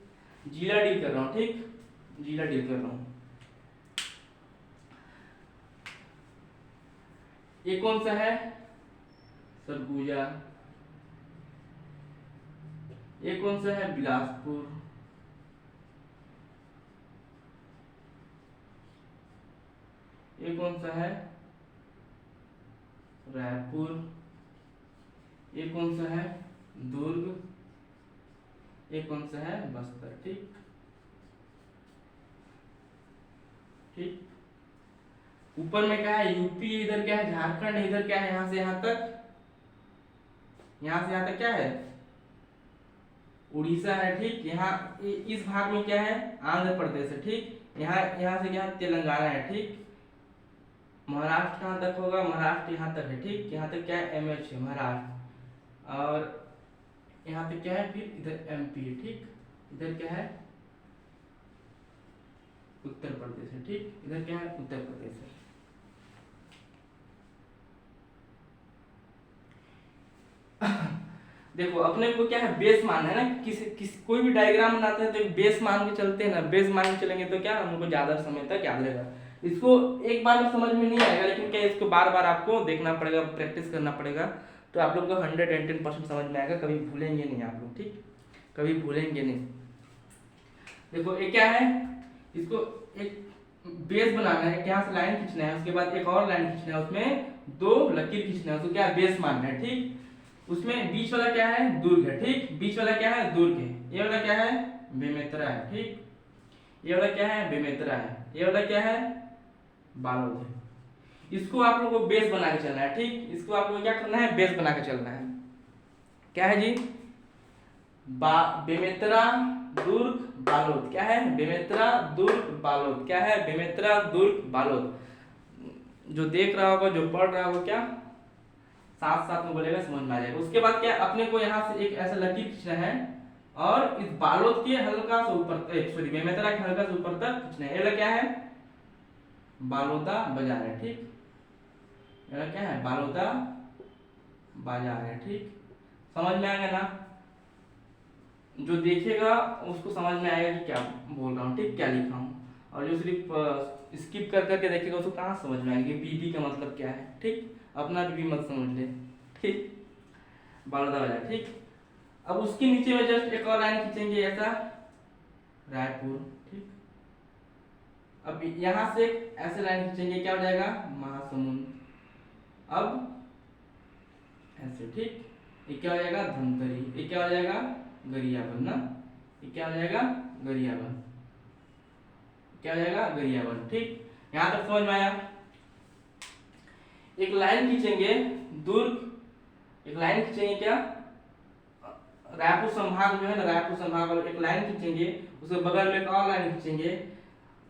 जिला डील कर रहा हूँ। ठीक, जिला डील कर रहा हूँ। ये कौन सा है सरगुजा, ये कौन सा है बिलासपुर, ये कौन सा है रायपुर, ये कौन सा है दुर्ग, ये कौन सा है बस्तर। ठीक, ठीक, ऊपर में क्या है यूपी, इधर क्या है झारखंड, इधर क्या है यहाँ से यहाँ तक, यहाँ से यहाँ तक क्या है उड़ीसा है। ठीक, यहाँ इस भाग में क्या है आंध्र प्रदेश है। ठीक, यहाँ से क्या तेलंगाना है। ठीक, महाराष्ट्र कहाँ तक होगा, महाराष्ट्र यहाँ तक है। ठीक, यहाँ तक क्या है एमएच है महाराष्ट्र, और यहाँ पे क्या है फिर इधर एमपी है। ठीक, इधर क्या है उत्तर प्रदेश है। ठीक, इधर क्या है उत्तर प्रदेश है। देखो अपने को क्या है बेस मान है ना, कोई भी डायग्राम बनाते हैं तो एक बेस मान के चलते हैं ना, बेस मान के चलेंगे तो क्या हमको ज्यादा समय तक याद रहेगा। इसको एक बार में समझ में नहीं आएगा, लेकिन क्या इसको बार बार आपको देखना पड़ेगा, प्रैक्टिस करना पड़ेगा, तो आप लोग को 110% समझ में आएगा, कभी भूलेंगे नहीं आप लोग। ठीक, कभी भूलेंगे नहीं। देखो ये क्या है, इसको एक बेस बनाना है, यहाँ से लाइन खींचना है, उसके बाद एक और लाइन खींचना है, उसमें 2 लकीर खींचना है, उसको क्या बेस मानना है। ठीक, उसमें बीच वाला क्या है दुर्ग है। ठीक, बीच वाला क्या है दुर्ग है, ये वाला क्या है बेमेतरा है। ठीक, ये वाला क्या है बेमेतरा है, ये वाला क्या है बालोद है। इसको आप लोगों को बेस बना के चलना है। ठीक, इसको आप लोग क्या करना है बेस बना के चलना है। क्या है जी बेमेतरा दुर्ग बालोद, क्या है बेमेतरा दुर्ग बालोद, क्या है बेमेतरा दुर्ग बालोद। जो देख रहा होगा, जो पढ़ रहा होगा, क्या साथ साथ में बोलेगा, समझ में आ जाएगा। उसके बाद क्या अपने को यहाँ से एक ऐसा लकीर खींचना है, और इस बालोद के हल्का सा ऊपर, सॉरी बेमेतरा के हल्का सा ऊपर तक खींचना है। ये क्या है बालोदा बाजार है। ठीक, ये क्या है बालोदा बाजार है। ठीक, समझ में आएगा ना, जो देखेगा उसको समझ में आएगा कि क्या बोल रहा हूँ। ठीक, क्या लिखा हूँ, और जो सिर्फ स्किप कर करके देखेगा उसको कहाँ समझ में आएगा बीबी का मतलब क्या है। ठीक, अपना बीबी मत समझ ले। ठीक, बालोदा बाजार। ठीक, अब उसके नीचे में जस्ट एक और लाइन खींचेंगे ऐसा रायपुर। ठीक, अब यहाँ से ऐसे लाइन खींचेंगे, क्या हो जाएगा महासमुंद। अब ऐसे। ठीक, ये क्या हो जाएगा धमतरी, ये क्या हो जाएगा गरियाबंद ना, ये क्या हो जाएगा गरियाबंद। क्या हो जाएगा, गरियाबंद। ठीक, यहाँ तक समझ में आया। एक लाइन खींचेंगे दुर्ग, एक लाइन खींचेंगे क्या, रायपुर संभाग जो है ना, रायपुर संभाग और एक लाइन खींचेंगे, उसके बगल में एक और लाइन खींचेंगे,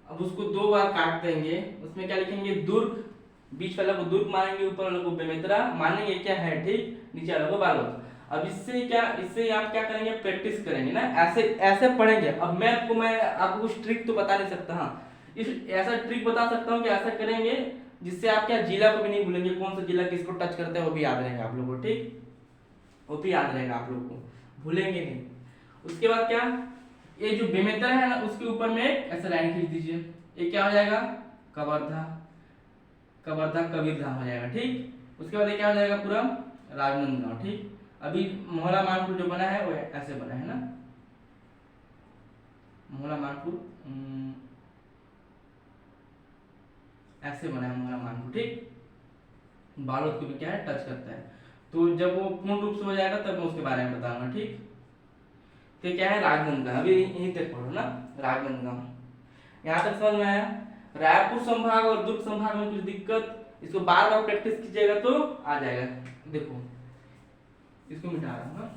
अब उसको 2 बार काट देंगे, उसमें क्या लिखेंगे, दुर्ग, बीच वाला को दुर्ग मानेंगे, ऊपर वाला को बेमेतरा मानेंगे, क्या है, ठीक, नीचे वाला को बालोद। अब इससे क्या, इससे आप क्या करेंगे, प्रैक्टिस करेंगे ना, ऐसे ऐसे पढ़ेंगे। अब मैं आपको कुछ ट्रिक तो बता नहीं सकता, हाँ इस ऐसा ट्रिक बता सकता हूँ कि ऐसा करेंगे जिससे आप क्या, जिला को भी नहीं भूलेंगे, कौन सा जिला किसको टच करता है वो भी याद रहेगा आप लोगों को। ठीक, वो भी याद रहेगा आप लोगों को, भूलेंगे नहीं। उसके बाद क्या, ये जो बेमेतरा है ना, उसके ऊपर में ऐसा लाइन खींच दीजिए, ये क्या हो जाएगा, कवर्धा, कवर्धा कबीरधाम हो जाएगा। ठीक, उसके बाद ये क्या हो जाएगा, पूरा राजनांदगांव। ठीक, अभी मोहला मानपुर जो बना है वो ऐसे बना है ना, मोहला मानपुर ऐसे बना है मोहला मानपुर। ठीक, बालोद को भी क्या है, टच करता है। तो जब वो पूर्ण रूप से हो जाएगा तब मैं उसके बारे में बताऊंगा। ठीक, तो क्या है, राजनांदगांव, अभी यहीं तक पढ़ो ना, राजनांदगांव। यहाँ तक समझ में आया। रायपुर संभाग और दुर्ग संभाग में कुछ दिक्कत, इसको बार बार प्रैक्टिस कीजिएगा तो आ जाएगा। देखो इसको मिटा रहा हूँ,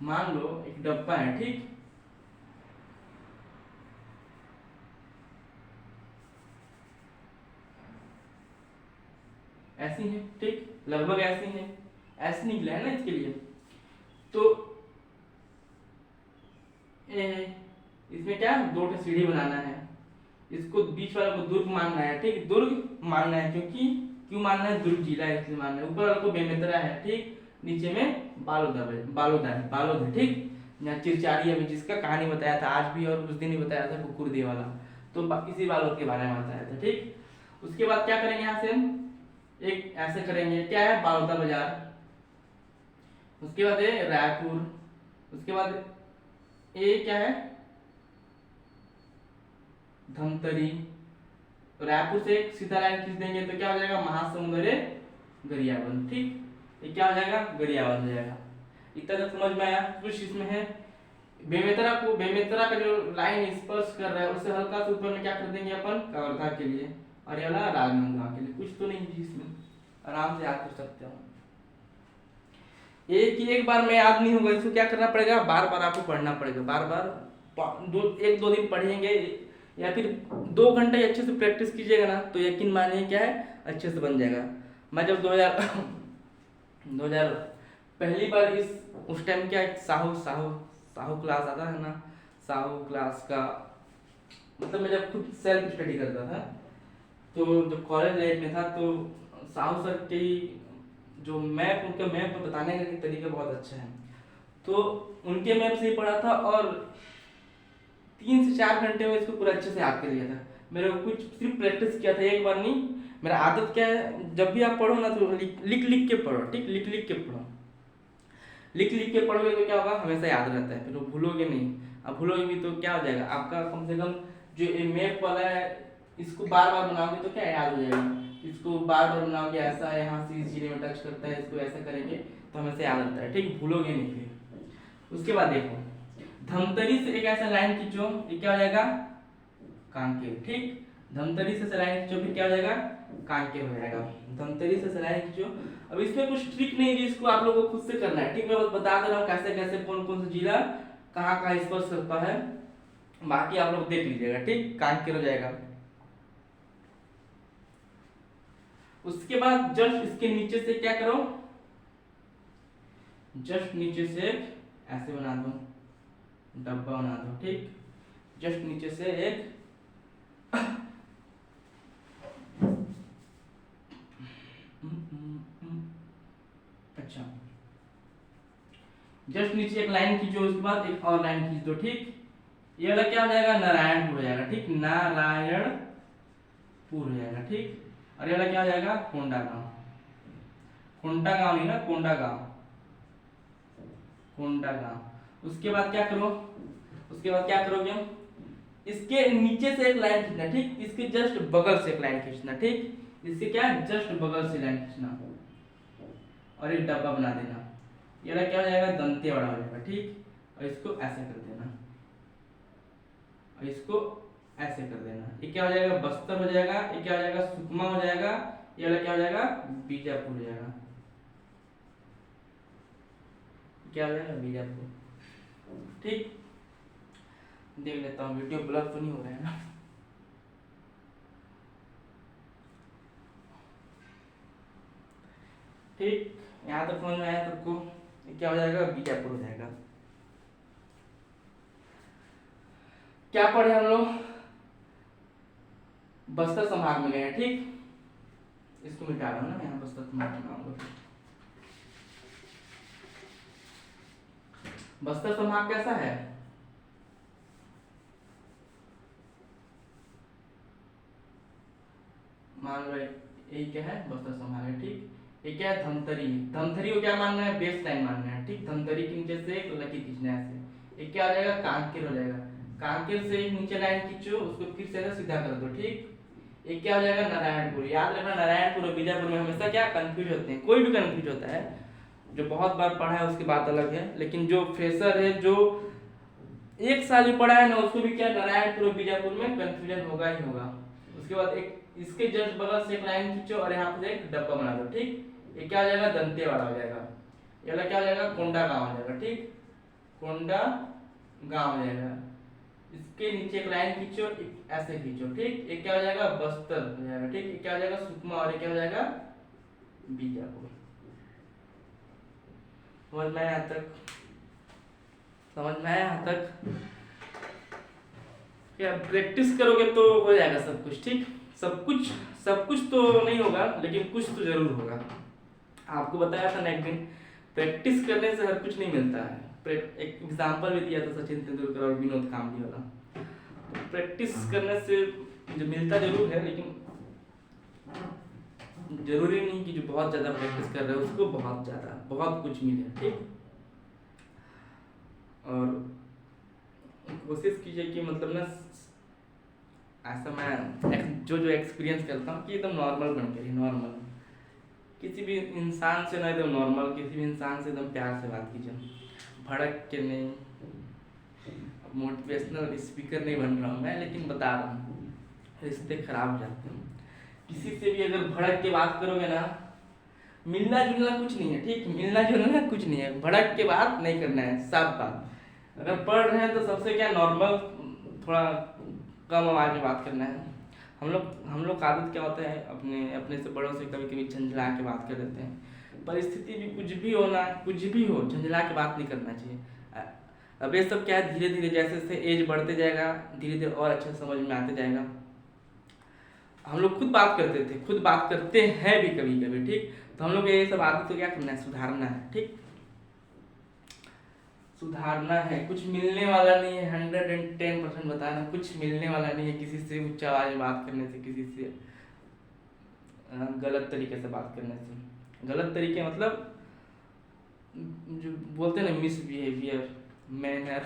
मान लो एक डब्बा है, ठीक, ऐसी है, ठीक, लगभग ऐसी है, ऐसे निकला है ना इसके लिए। तो इसमें क्या, 2 सीढ़ी बनाना है, इसको बीच वाला को दुर्ग मानना है। ठीक, दुर्ग मानना है, क्योंकि क्यों मानना है, दुर्ग जिला है इसलिए मानना है। ऊपर वाला को बेमेतरा है, ठीक, नीचे में बालोद है। ठीक, यहाँ चिरचारी अभी जिसका कहानी बताया था आज भी, और उस दिन ही बताया था कुकुरदे वाला, तो इसी बालोद के बारे में बताया था। ठीक, उसके बाद क्या करेंगे, यहाँ से हम एक ऐसे करेंगे, क्या है, बालोदा बाजार, उसके बाद है रायपुर, उसके बाद ये क्या है, धमतरी, रायपुर से एक सीधा लाइन खींच देंगे तो क्या हो जाएगा, महासमुंदर गरियाबंद। ठीक, ये क्या हो जाएगा, गरियाबंद हो जाएगा। इतना तक समझ में आया। कुछ इसमें है, बेमेतरा का जो लाइन स्पर्श कर रहा है उससे हल्का सा ऊपर में क्या कर देंगे अपन, कवर्धा के लिए, और ये वाला राजनांदगांव के लिए। कुछ तो नहीं है इसमें, आराम से याद कर सकते हो। एक बार में याद नहीं होगा, इसको क्या करना पड़ेगा, बार बार आपको पढ़ना पड़ेगा, बार बार 1-2 दिन पढ़ेंगे, या फिर 2 घंटे अच्छे से प्रैक्टिस कीजिएगा ना, तो यकीन मानिए क्या है, अच्छे से बन जाएगा। मैं जब 2000 पहली बार उस टाइम क्या, साहू क्लास आता है ना, साहू क्लास का मतलब मैं जब खुद सेल्फ स्टडी करता था, तो जब कॉलेज लाइफ में था, तो साहू सर की जो मैप, उनका मैप बताने का तरीका बहुत अच्छा है, तो उनके मैप से ही पढ़ा था, और 3 से 4 घंटे में इसको पूरा अच्छे से याद कर लिया था। मेरे को कुछ सिर्फ प्रैक्टिस किया था, एक बार नहीं। मेरा आदत क्या है, जब भी आप पढ़ो ना तो लिख के पढ़ो। ठीक, लिख के पढ़ो, लिख के पढ़ोगे तो क्या होगा, हमेशा याद रहता है, फिर वो भूलोगे नहीं। अब भूलोगे भी तो क्या हो जाएगा आपका, कम से कम जो मैप वाला है इसको बार बार बनाओगे तो क्या याद हो जाएगा। इसको बार बार बनाओगे, ऐसा यहाँ से इस जिले में टच करता है, इसको ऐसा करेंगे तो हमेशा याद रहता है। ठीक, भूलोगे नहीं फिर। उसके बाद देखो, धमतरी से एक ऐसा लाइन खींचो, ये क्या हो जाएगा, कांकेर। ठीक, धमतरी से लाइन खींचो, फिर क्या हो जाएगा, कांकेर हो जाएगा। धमतरी से लाइन खींचो। अब इसमें कुछ ट्रिक नहीं है, इसको आप लोगों को खुद से करना है। ठीक, मैं बस बता दे रहा हूँ कैसे कैसे कौन कौन सा जिला कहाँ कहाँ स्पर्श करता है, बाकी आप लोग देख लीजिएगा। ठीक, कांकेर हो जाएगा। उसके बाद जस्ट इसके नीचे से क्या करो, जस्ट नीचे से ऐसे बना दो, डब्बा बना दो। ठीक, जस्ट नीचे से एक अच्छा, जस्ट नीचे एक लाइन खींचो, उसके बाद एक और लाइन खींच दो। ठीक, ये वाला क्या हो जाएगा, नारायणपुर हो जाएगा। ठीक, नारायणपुर हो जाएगा। ठीक, और ये वाला क्या हो जाएगा, कोंडागांव। कोंडागांव नहीं ना, कोंडागांव। उसके बाद क्या करो, उसके बाद क्या करोगे हम, इसके नीचे से एक लाइन खींचना। ठीक, इसके जस्ट बगल से एक लाइन खींचना। ठीक, इसके क्या जस्ट बगल से लाइन खींचना, और एक डब्बा बना देना। ये वाला क्या हो जाएगा, दंतेवाड़ा हो जाएगा। ठीक, और इसको ऐसे कर देना, और इसको ऐसे कर देना। ये क्या हो जाएगा, बस्तर हो जाएगा। ये क्या हो जाएगा, सुकमा हो जाएगा। ये वाला क्या हो जाएगा, बीजापुर हो जाएगा। क्या हो जाएगा, बीजापुर। ठीक, देख लेता हूँ वीडियो ब्लर तो नहीं हो रहा है ना। ठीक, यहाँ तक समझ में आया सबको। क्या हो जाएगा, बीजापुर हो जाएगा। क्या पढ़े हम लोग, बस्तर संभाग में गए। ठीक, इसको मिटा रहा हूँ ना, यहाँ बस्तर संभाग में आऊंगा। बस्तर संभाग कैसा है, मान लो यही क्या है, बस्तर संभाग है। ठीक, ये क्या है, धमतरी। धमतरी को क्या मानना है, बेस लाइन मानना है। ठीक, धमतरी के नीचे से एक लकीर खींचना है ऐसे। ये क्या हो जाएगा, कांकेर हो जाएगा। कांकेर से एक नीचे लाइन खींचो, उसको फिर से सीधा कर दो। ठीक, ये क्या हो जाएगा, नारायणपुर। याद रखना, नारायणपुर और बीजापुर में हमेशा क्या कंफ्यूज होते हैं, कोई भी कंफ्यूज होता है। जो बहुत बार पढ़ा है उसकी बात अलग है, लेकिन जो फ्रेशर है, जो एक साल ही पढ़ा है ना, उसको भी क्या नारायणपुर और बीजापुर में कंफ्यूजन होगा ही होगा। उसके बाद एक इसके जस्ट बगल से एक लाइन खींचो और यहाँ पे एक डब्बा बना दो। ठीक, ये क्या हो जाएगा, दंतेवाड़ा हो जाएगा। ये वाला क्या हो जाएगा, कोंडा गांव हो जाएगा। ठीक, कोंडा गांव हो जाएगा। इसके नीचे एक लाइन खींचो, ऐसे खींचो। ठीक, ये क्या हो जाएगा, बस्तर हो जाएगा। ठीक, ये क्या हो जाएगा, सुकमा। और ये क्या हो जाएगा, बीजापुर। समझ में आया यहाँ तक, समझ में आया यहाँ तक। क्या प्रैक्टिस करोगे तो हो जाएगा सब कुछ। ठीक, सब कुछ तो नहीं होगा, लेकिन कुछ तो जरूर होगा। आपको बताया था ना एक दिन, प्रैक्टिस करने से हर कुछ नहीं मिलता है। एक एग्जाम्पल भी दिया था सचिन तेंदुलकर और विनोद कांबली वाला। तो प्रैक्टिस करने से जो मिलता जरूर है, लेकिन जरूरी नहीं कि जो बहुत ज्यादा प्रैक्टिस कर रहे हो उसको बहुत कुछ मिले। ठीक, और कोशिश कीजिए कि मतलब ना, ऐसा मैं जो एक्सपीरियंस करता हूँ कि एकदम नॉर्मल बन के, नॉर्मल किसी भी इंसान से ना, एकदम नॉर्मल किसी भी इंसान से एकदम प्यार से बात कीजिए, भड़क के नहीं। मोटिवेशनल स्पीकर नहीं बन रहा हूँ मैं, लेकिन बता रहा हूँ रिश्ते खराब हो जाते हैं। किसी से भी अगर भड़क के बात करोगे ना, मिलना जुलना कुछ नहीं है। ठीक, मिलना जुलना कुछ नहीं है, भड़क के बात नहीं करना है, साफ बात। अगर पढ़ रहे हैं तो सबसे क्या नॉर्मल, थोड़ा कम आवाज में बात करना है। हम लोग का आदत क्या होता है, अपने से बड़ों से कभी कभी झंझला के बात कर देते हैं। परिस्थिति भी कुछ भी हो ना, कुछ भी हो, झंझला के बात नहीं करना चाहिए। अब ये सब क्या है, धीरे धीरे जैसे जैसे एज बढ़ते जाएगा, धीरे धीरे और अच्छे समझ में आते जाएगा। हम लोग खुद बात करते हैं भी कभी कभी। ठीक, तो हम लोग ये सब आदत को क्या करना है, सुधारना है। ठीक, सुधारना है, कुछ मिलने वाला नहीं है। 110% बताना, कुछ मिलने वाला नहीं है किसी से उच्च आवाज में बात करने से, किसी से गलत तरीके से बात करने से। गलत तरीके मतलब जो बोलते हैं ना, मिसबिहेवियर, मैनर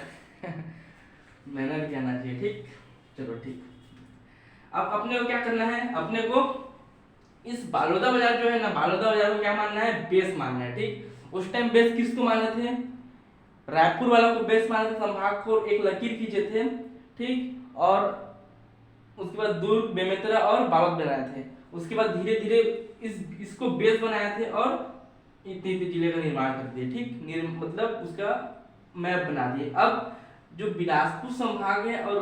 मैनर कहना चाहिए। ठीक, चलो ठीक। अब अपने को क्या करना है, अपने को इस बालोदा बाजार जो है ना, बालोदा बाजार को क्या मानना है, बेस मानना है। ठीक, उस टाइम बेस किसको माने थे, रायपुर वाला को बेस माने थे, संभाग को एक लकीर खींचे थे। ठीक, और उसके बाद दुर्ग, बेमेतरा और बावत बनाए थे। उसके बाद धीरे धीरे इसको बेस बनाए थे और इतने जिले का निर्माण कर दिए। ठीक, मतलब उसका मैप बना दिए। अब जो बिलासपुर संभाग है और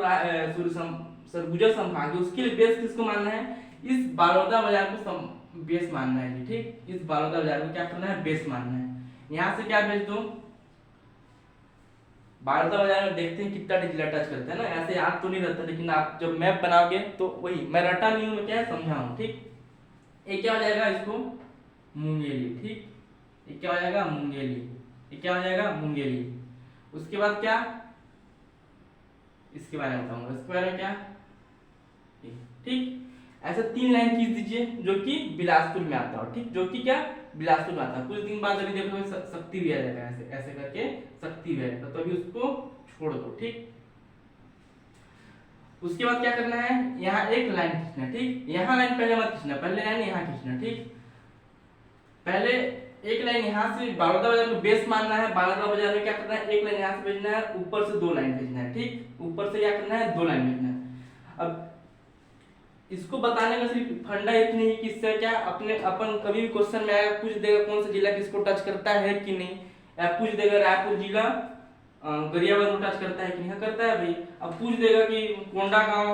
सरगुजा संभाग है, उसके लिए बेस किसको मानना है, इस बालोदा बाजार को बेस मानना है। ठीक, इस बालोदा बाजार को क्या करना है, बेस मानना है। यहाँ से क्या भेज दो, बालोदा बाजार में देखते हैं कितना जिला टच करते हैं ना, ऐसे याद तो नहीं रहता, लेकिन आप जब मैप बनाओगे तो वही, मैं रटा नहीं हूँ, मैं क्या समझाऊँ। ठीक, ये क्या हो जाएगा, इसको मुंगेली। ठीक, ये क्या हो जाएगा, मुंगेली। ये क्या हो जाएगा, मुंगेली। उसके बाद क्या, इसके बारे में बताऊंगा, इसके बारे में क्या। ठीक, ऐसे 3 लाइन खींच दीजिए जो कि बिलासपुर में आता हो। ठीक, जो कि क्या, बिलासपुर में आता है। कुछ दिन बाद अभी देखो शक्ति भी आ जाएगा, ऐसे ऐसे करके शक्ति भी आ जाएगा, तो अभी उसको छोड़ दो। ठीक, उसके बाद क्या करना है, यहाँ एक लाइन खींचना। ठीक, यहाँ लाइन पहले मत खींचना, पहले लाइन यहाँ खींचना। ठीक, पहले एक लाइन यहाँ से बड़ौदा बाजार को बेस मानना है, बड़ौदा बाजार में क्या करना है, एक लाइन यहाँ से भेजना है, ऊपर से 2 लाइन भेजना है, ठीक, ऊपर से क्या करना है, 2 लाइन भेजना है। अब इसको बताने का सिर्फ फंडा इतनी ही कि इससे क्या अपने अपन कभी भी क्वेश्चन में आएगा, पूछ देगा कौन सा जिला किसको टच करता है कि नहीं, या पूछ देगा रायपुर जिला गरियाबंद को टच करता है कि नहीं, हाँ करता है भाई। अब पूछ देगा कि कोंडागांव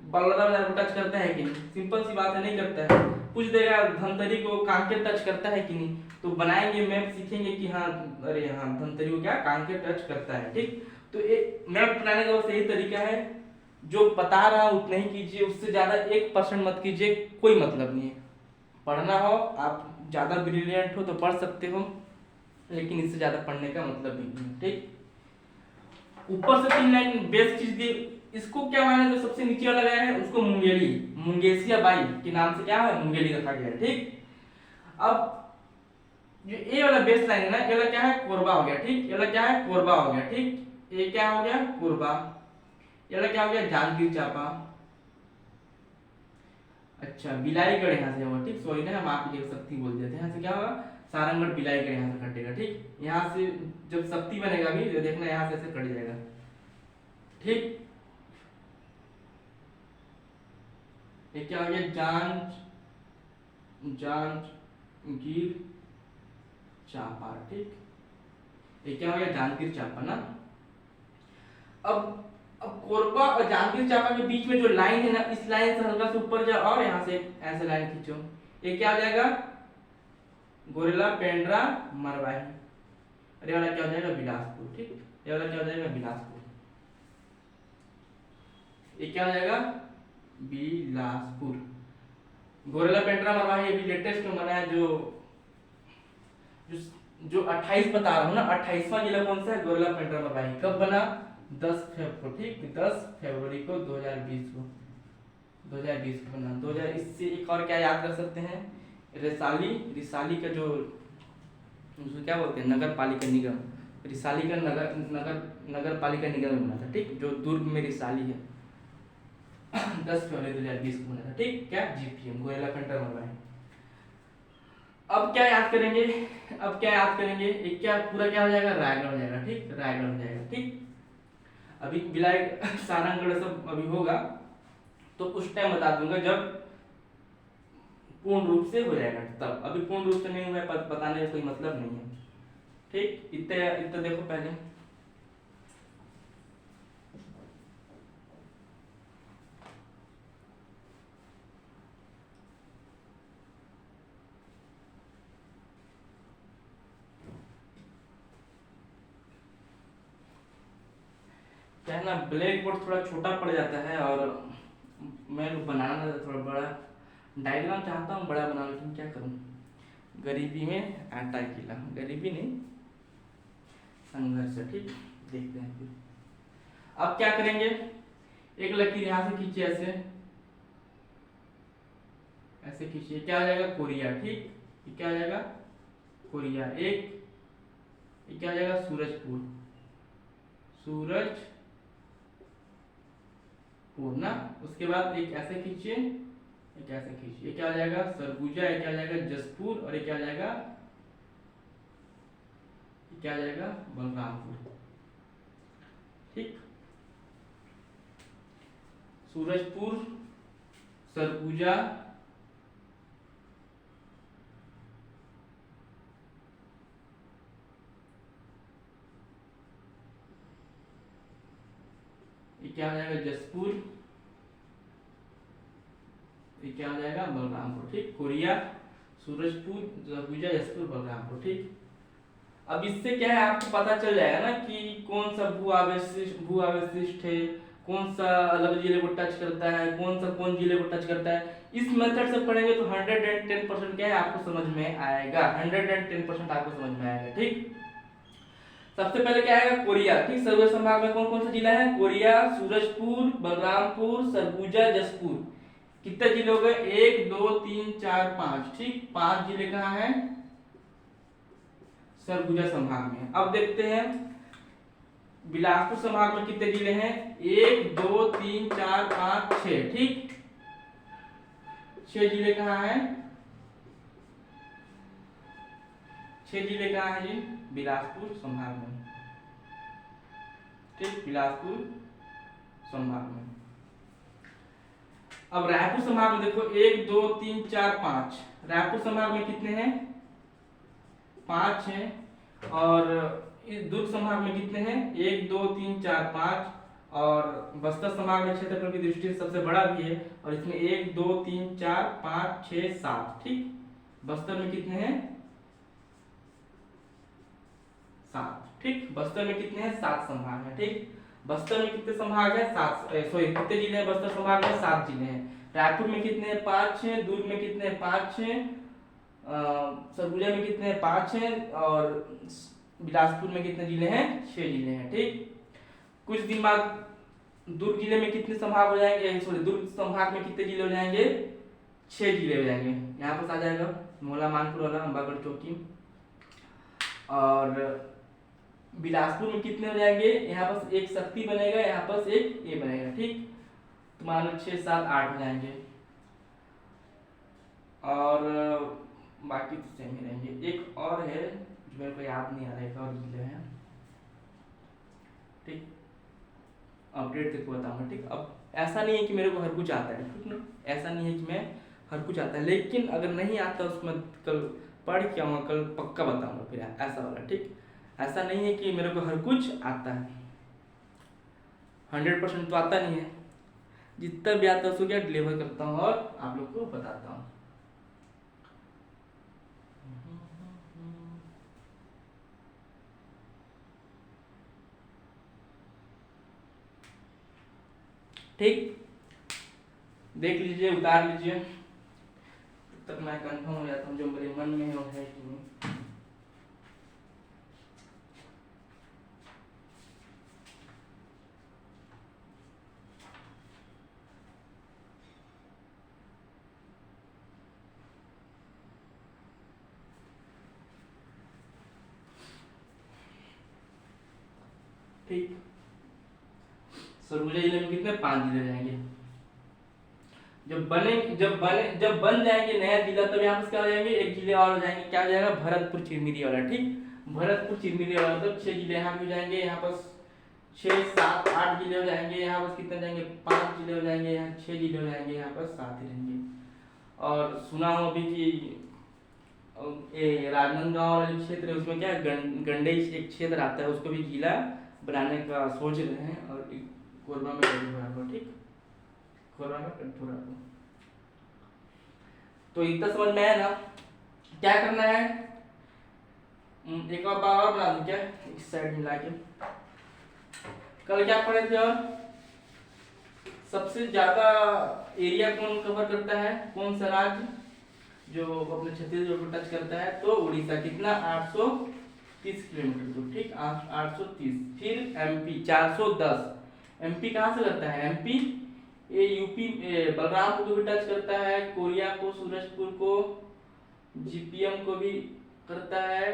बड़ौदा बाजार को टच करता है कि नहीं, सिंपल सी बात है, नहीं करता है। पूछ देगा धमतरी को कांकेर टच करता है कि नहीं, तो बनाएंगे मैप, सीखेंगे कि हाँ अरे हाँ धमतरी को क्या कांकेर टच करता है, ठीक। तो एक मैप बनाने का सही तरीका है, जो बता रहा हूँ उतना ही कीजिए, उससे ज्यादा 1% मत कीजिए, कोई मतलब नहीं है। पढ़ना हो, आप ज्यादा ब्रिलियंट हो तो पढ़ सकते हो, लेकिन इससे ज्यादा पढ़ने का मतलब नहीं है, ठीक। ऊपर से 3 लाइन बेस खींच दी, इसको क्या माना, जो सबसे नीचे वाला गया है उसको मुंगेली, मुंगेसिया बाई के नाम से क्या है, मुंगेली रखा गया है, ठीक। अब जो ए वाला बेस लाइन है ना, ये वाला क्या है, कोरबा हो गया, ठीक, ये वाला क्या है, कोरबा हो गया, ठीक, ये क्या हो गया, कोरबा, ये वाला क्या हो गया, जांजगीर चांपा। अच्छा, बिलाईगढ़ यहाँ से होगा, ठीक, सॉरी ना हम आप ये शक्ति बोल देते हैं, यहाँ से क्या होगा, सारंगगढ़ बिलाईगढ़ यहाँ से कटेगा, ठीक। यहाँ से जब शक्ति बनेगा भी देखना, यहाँ से ऐसे कट जाएगा, ठीक। ये क्या हो गया, जांजगीर चांपा, ठीक, ये क्या हो गया, जांजगीर चांपा ना। अब कोरबा और जांजगीर चांपा के बीच में जो लाइन है ना, इस लाइन से हल्का से ऊपर जाओ और यहाँ से ऐसे लाइन खींचो, ये क्या हो जाएगा, गोरेला पेंड्रा मरवाही, और ये वाला क्या हो जाएगा, बिलासपुर, ठीक, ये वाला क्या हो जाएगा, बिलासपुर, ये क्या हो जाएगा, बिलासपुर। गोरेला पेंड्रा मरवाही अभी लेटेस्ट में बना है, जो 28 बता रहा हूँ ना, 28वां जिला कौन सा है, गोरेला पेंड्रा मरवाही। कब बना, 10 फेब को, ठीक, 10 फरवरी को 2020 को, 2020 को बना। 2000 इससे एक और क्या याद कर सकते हैं, रिसाली का जो उसको क्या बोलते हैं, नगर पालिका निगम, रिसाली का नगर पालिका निगम में बना था, ठीक, जो दुर्ग में रिसाली है 10 फरवरी 2020 को बना था, ठीक, क्या, जीपीएम, गोरेला पेंड्रा मरवाही। अब क्या याद करेंगे, एक क्या पूरा क्या हो जाएगा, रायगढ़ हो जाएगा, ठीक, रायगढ़ हो जाएगा, ठीक। अभी सारंगगढ़ सब अभी होगा तो उस टाइम बता दूंगा जब पूर्ण रूप से हो जाएगा, तब। अभी पूर्ण रूप से नहीं हुआ, बताने का कोई मतलब नहीं है, ठीक। इतने देखो पहले, क्या है ना, ब्लैक बोर्ड थोड़ा छोटा पड़ जाता है और मैं बनाना थोड़ा बड़ा डायग्राम चाहता हूँ, बड़ा बना, लेकिन क्या करूँ, गरीबी में आटा गीला, गरीबी नहीं संघर्ष, ठीक। देखते हैं फिर अब क्या करेंगे, एक लकीर यहाँ से खींचिए, ऐसे खींचिए, क्या आ जाएगा, कोरिया, ठीक, ये क्या आ जाएगा, कोरिया। एक ये क्या आ जाएगा, सूरजपुर ना। उसके बाद एक ऐसे खींचिए, एक ऐसे खींचिए, ये क्या आ जाएगा, सरगुजा, ये क्या आ जाएगा, जसपुर, और ये क्या आ जाएगा, बलरामपुर, ठीक। सूरजपुर, सरगुजा, ये क्या आ जाएगा, जसपुर, ये क्या आ जाएगा, बलरामपुर, ठीक। कोरिया, सूरजपुर, सरगुजा, जसपुर, बलरामपुर, ठीक। अब इससे क्या है, आपको पता चल जाएगा ना कि कौन सा भू अवशिष्ट है, कौन सा अलग जिले को टच करता है, कौन जिले को टच करता है। इस मेथड से पढ़ेंगे तो 110% क्या है, आपको समझ में आएगा, 110% आपको समझ में आएगा, ठीक। सबसे पहले क्या आएगा, कोरिया, ठीक। सरगुजा संभाग में कौन कौन सा जिला है, कोरिया, सूरजपुर, बलरामपुर, सरगुजा, जसपुर। कितने जिले हो गए, 1 2 3 4 5, ठीक, 5 जिले कहाँ हैं, सरगुजा संभाग में। अब देखते हैं बिलासपुर संभाग में कितने जिले हैं, 1 2 3 4 5 6, ठीक, 6 जिले कहाँ हैं, 6 जिले कहाँ हैं जी? बिलासपुर संभाग में, ठीक, बिलासपुर संभाग में। अब रायपुर संभाग में देखो 1 2 3 4 5, रायपुर संभाग में कितने हैं? 5 हैं। और इस दुर्ग संभाग में कितने हैं? 1 2 3 4 5। और बस्तर संभाग में क्षेत्रफल की दृष्टि से सबसे बड़ा भी है, और इसमें 1 2 3 4 5 6 7, ठीक। बस्तर में कितने हैं? 7, ठीक। बस्तर में कितने हैं? 7 संभाग है, ठीक। बस्तर में कितने संभाग है? 7, सॉरी कितने जिले हैं बस्तर संभाग में? 7 जिले हैं। रायपुर में कितने हैं? 5 हैं। दुर्ग में कितने हैं? 5 हैं। सरगुजा में कितने हैं? 5 हैं। और बिलासपुर में कितने जिले हैं? 6 जिले हैं, ठीक। कुछ दिन बाद दुर्ग जिले में कितने संभाग हो जाएंगे? सॉरी, दुर्ग संभाग में कितने जिले हो जाएंगे? 6 जिले हो जाएंगे। यहाँ पर आ जाएगा मोहला, मानपुर वाला, अंबागढ़ चौकी। और बिलासपुर में कितने हो जाएंगे? यहाँ पर एक शक्ति बनेगा, यहाँ पर एक ये बनेगा, ठीक। तो मान लो 6 7 8 हो जाएंगे। और बाकी तो सेम ही रहेंगे। एक और है जो मेरे को याद नहीं आ रहा है, एक और जिले है, ठीक। अपडेट देखो बताऊंगा, ठीक। अब ऐसा नहीं है कि मेरे को हर कुछ आता है, ठीक ना, ऐसा नहीं है कि मैं हर कुछ आता है, लेकिन अगर नहीं आता उसमें कल पढ़ के आऊँगा, कल पक्का बताऊंगा फिर, ऐसा वाला, ठीक। ऐसा नहीं है कि मेरे को हर कुछ आता है, 100% तो आता नहीं है। जितना भी आता है उसको क्या डिलीवर करता हूँ और आप लोग को बताता हूँ। ठीक, देख लीजिए, उतार लीजिए, तब तक मैं कंफर्म हो जाता हूँ जो मेरे मन में है कि नहीं। ठीक, सरगुजा जिले में कितने? 5 जिले जाएंगे। जब बन जाएंगे नया जिला, तब यहाँ पर क्या हो जाएंगे? एक जिले और हो जाएंगे, क्या हो जाएगा? भरतपुर चिरमिरी वाला, ठीक। भरतपुर चिरमिरी वाला, मतलब 6 जिले यहाँ भी हो जाएंगे। यहाँ पर 6 7 8 जिले हो जाएंगे। यहाँ पर कितने जाएंगे? 5 जिले हो जाएंगे। यहाँ 6 जिले हो जाएंगे। यहाँ पर 7 ही रहेंगे। और सुना हो अभी कि राजनांदगांव वाला जो क्षेत्र है उसमें क्या गंडई एक क्षेत्र आता है, उसको भी जिला बनाने का सोच रहे हैं। और कोरबा में कठुआ, ठीक, कोरबा में कठुआ। तो इतना समझ में आया ना? क्या करना है? एक और बार और बना दूं क्या, इस साइड मिला के? कल क्या पढ़े थे? और सबसे ज्यादा एरिया कौन कवर करता है? कौन सा राज्य जो अपने छत्तीसगढ़ को टच करता है? तो उड़ीसा। कितना? 830 किलोमीटर दूर, ठीक, 830। फिर एमपी 410। एमपी कहाँ से करता है? एमपी ये यूपी बलरामपुर को भी टच करता है, कोरिया को, सूरजपुर को, जीपीएम को भी करता है,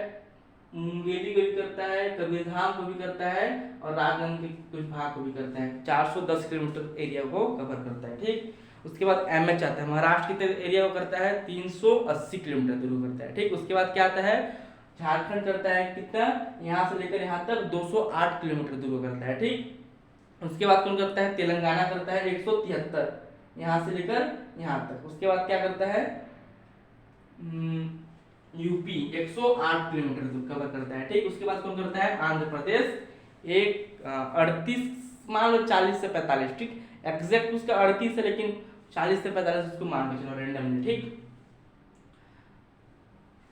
मुंगेली को भी करता है, कबीरधाम को भी करता है, और राजनांदगांव के कुछ भाग को भी करता है। 410 किलोमीटर एरिया को कवर करता है, ठीक। उसके बाद एमएच आता है। महाराष्ट्र कितने एरिया को करता है? 380 किलोमीटर दूर करता है, ठीक। उसके बाद क्या आता है? झारखंड करता है कितना? यहाँ से लेकर यहाँ तक 208 किलोमीटर दूर करता है, ठीक। उसके बाद कौन करता है? तेलंगाना करता है 173, यहाँ से लेकर यहाँ तक। उसके बाद क्या करता है? यूपी 108 किलोमीटर दूर कवर करता है, ठीक। उसके बाद कौन करता है? आंध्र प्रदेश 38, मान लो 40 से 45, ठीक। एग्जैक्ट उसका 38 है, लेकिन 40 से 45 उसको मान के चलो रेंडमली, ठीक।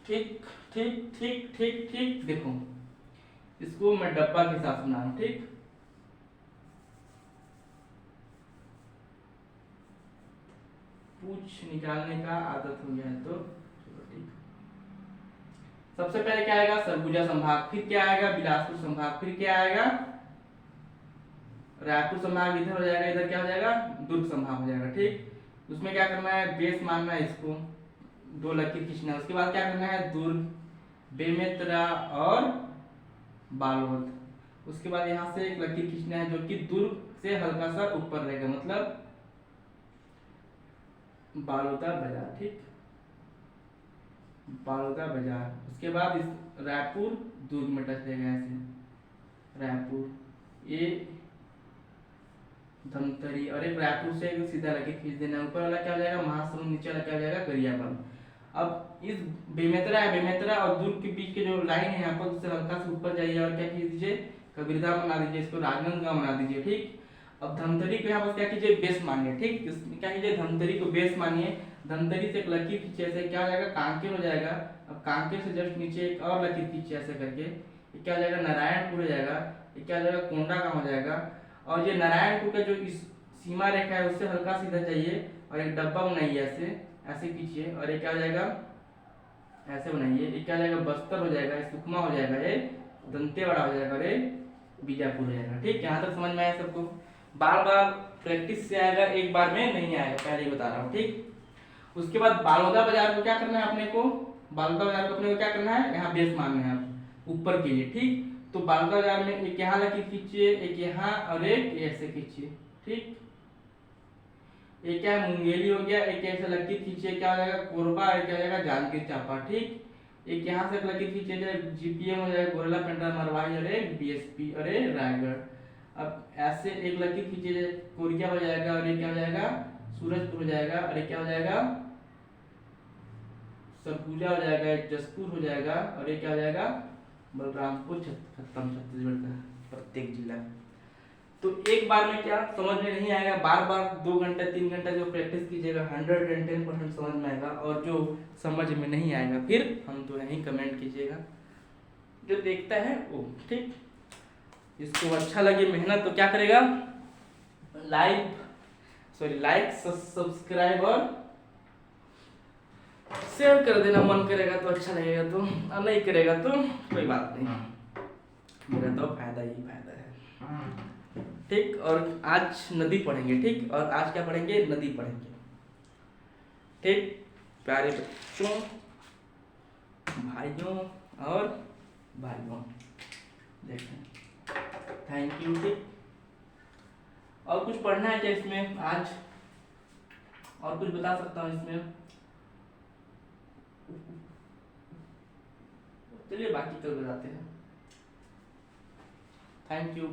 ठीक ठीक ठीक ठीक ठीक। देखो इसको मैं डब्बा के साथ बना रहा हूं, ठीक। पूछ निकालने का आदत हो गया है तो चलो, ठीक। सबसे पहले क्या आएगा? सरगुजा संभाग। फिर क्या आएगा? बिलासपुर संभाग। फिर क्या आएगा? रायपुर संभाग इधर हो जाएगा। इधर क्या हो जाएगा? दुर्ग संभाग हो जाएगा, ठीक। उसमें क्या करना है? बेस मानना है इसको, 2 लकीर खींचना है। उसके बाद क्या करना है? दुर्ग, बेमेतरा और बालोद। उसके बाद यहाँ से एक लकीर खींचना है जो कि दुर्ग से हल्का सा ऊपर रहेगा, मतलब बालोदा बाजार, ठीक। बालोदा बाजार, उसके बाद इस रायपुर दुर्ग में टच रहेगा ऐसे, रायपुर ये धमतरी, और एक रायपुर से एक सीधा लगे खींच देना, ऊपर वाला क्या हो जाएगा महासमुंद, नीचे वाला क्या हो जाएगा गरियाबंद। अब इस बेमेतरा है, बेमेतरा और दुर्ग के बीच के जो लाइन है यहाँ पर, उससे हल्का से ऊपर जाइए और क्या खींच दीजिए, कबीरधाम बना दीजिए, इसको राजनांदगांव बना दीजिए। ठीक, अब धमतरी को यहाँ पर क्या कीजिए, बेस मानिए। ठीक, इसमें क्या कीजिए, धमतरी को बेस मानिए, धमतरी से एक लकीर खींचिए, ऐसे क्या हो जाएगा, कांकेर हो जाएगा। अब कांकेर से जस्ट नीचे एक और लकीर खींचिए ऐसे करके, ये क्या हो जाएगा, नारायणपुर हो जाएगा। ये क्या हो जाएगा, कोंडागांव हो जाएगा। और ये नारायणपुर का जो इस सीमा रेखा है उससे हल्का सीधा चाहिए और एक डब्बा बनाइए ऐसे, ऐसे खींचिए, और ये क्या हो जाएगा, ऐसे बनाइए, ये क्या हो जाएगा, बस्तर हो जाएगा, सुकमा हो जाएगा, ये दंतेवाड़ा हो जाएगा, और ये बीजापुर हो जाएगा। ठीक, यहाँ तक समझ में आया सबको? बार बार प्रैक्टिस से आएगा, एक बार में नहीं आएगा, पहले ही बता रहा हूँ। ठीक, उसके बाद बालोदा बाजार को क्या करना है अपने को, बालोदा बाजार को अपने को क्या करना है, यहाँ बेस मारना है आप ऊपर के लिए। ठीक, तो बालोदा बाजार में एक यहाँ लकीर खींचिए, एक यहाँ और एक ऐसे खींचिए। ठीक, एक क्या है, मुंगेली हो गया, एक ऐसे लकीर खींचिए, क्या हो जाएगा, कोरबा, एक क्या हो जाएगा, जांजगीर चांपा। ठीक, एक यहाँ से लकीर खींचिए, जीपीएम हो जाएगा, गोरला पेंड्रा मरवाही, और एक बीएसपी, और रायगढ़। अब ऐसे एक लकीर खींचिए, कोरिया हो जाएगा, और ये क्या हो जाएगा, सूरजपुर हो जाएगा, और ये क्या हो जाएगा, सरगुजा हो जाएगा, एक जसपुर हो जाएगा, और ये क्या हो जाएगा, बलरामपुर। खत्म छत्तीसगढ़ का प्रत्येक जिला। तो एक बार में क्या समझ में नहीं आएगा, बार बार 2 घंटे 3 घंटे जो प्रैक्टिस कीजिएगा 110% समझ में आएगा, और जो समझ में नहीं आएगा फिर हम तो यहीं कमेंट कीजिएगा, जो देखता है वो। ठीक, इसको अच्छा लगे मेहनत तो क्या करेगा, लाइक सब्सक्राइब और शेयर कर देना, मन करेगा तो अच्छा लगेगा, तो और नहीं करेगा तो कोई बात नहीं, मेरा तो फायदा ही फायदा है। ठीक, और आज नदी पढ़ेंगे। ठीक, और आज क्या पढ़ेंगे, नदी पढ़ेंगे। ठीक, प्यारे बच्चों, भाइयों और भाइयों, देखें, थैंक यू। ठीक, और कुछ पढ़ना है क्या इसमें आज, और कुछ बता सकता हूँ इसमें, चलिए बाकी कल बताते हैं। Thank you.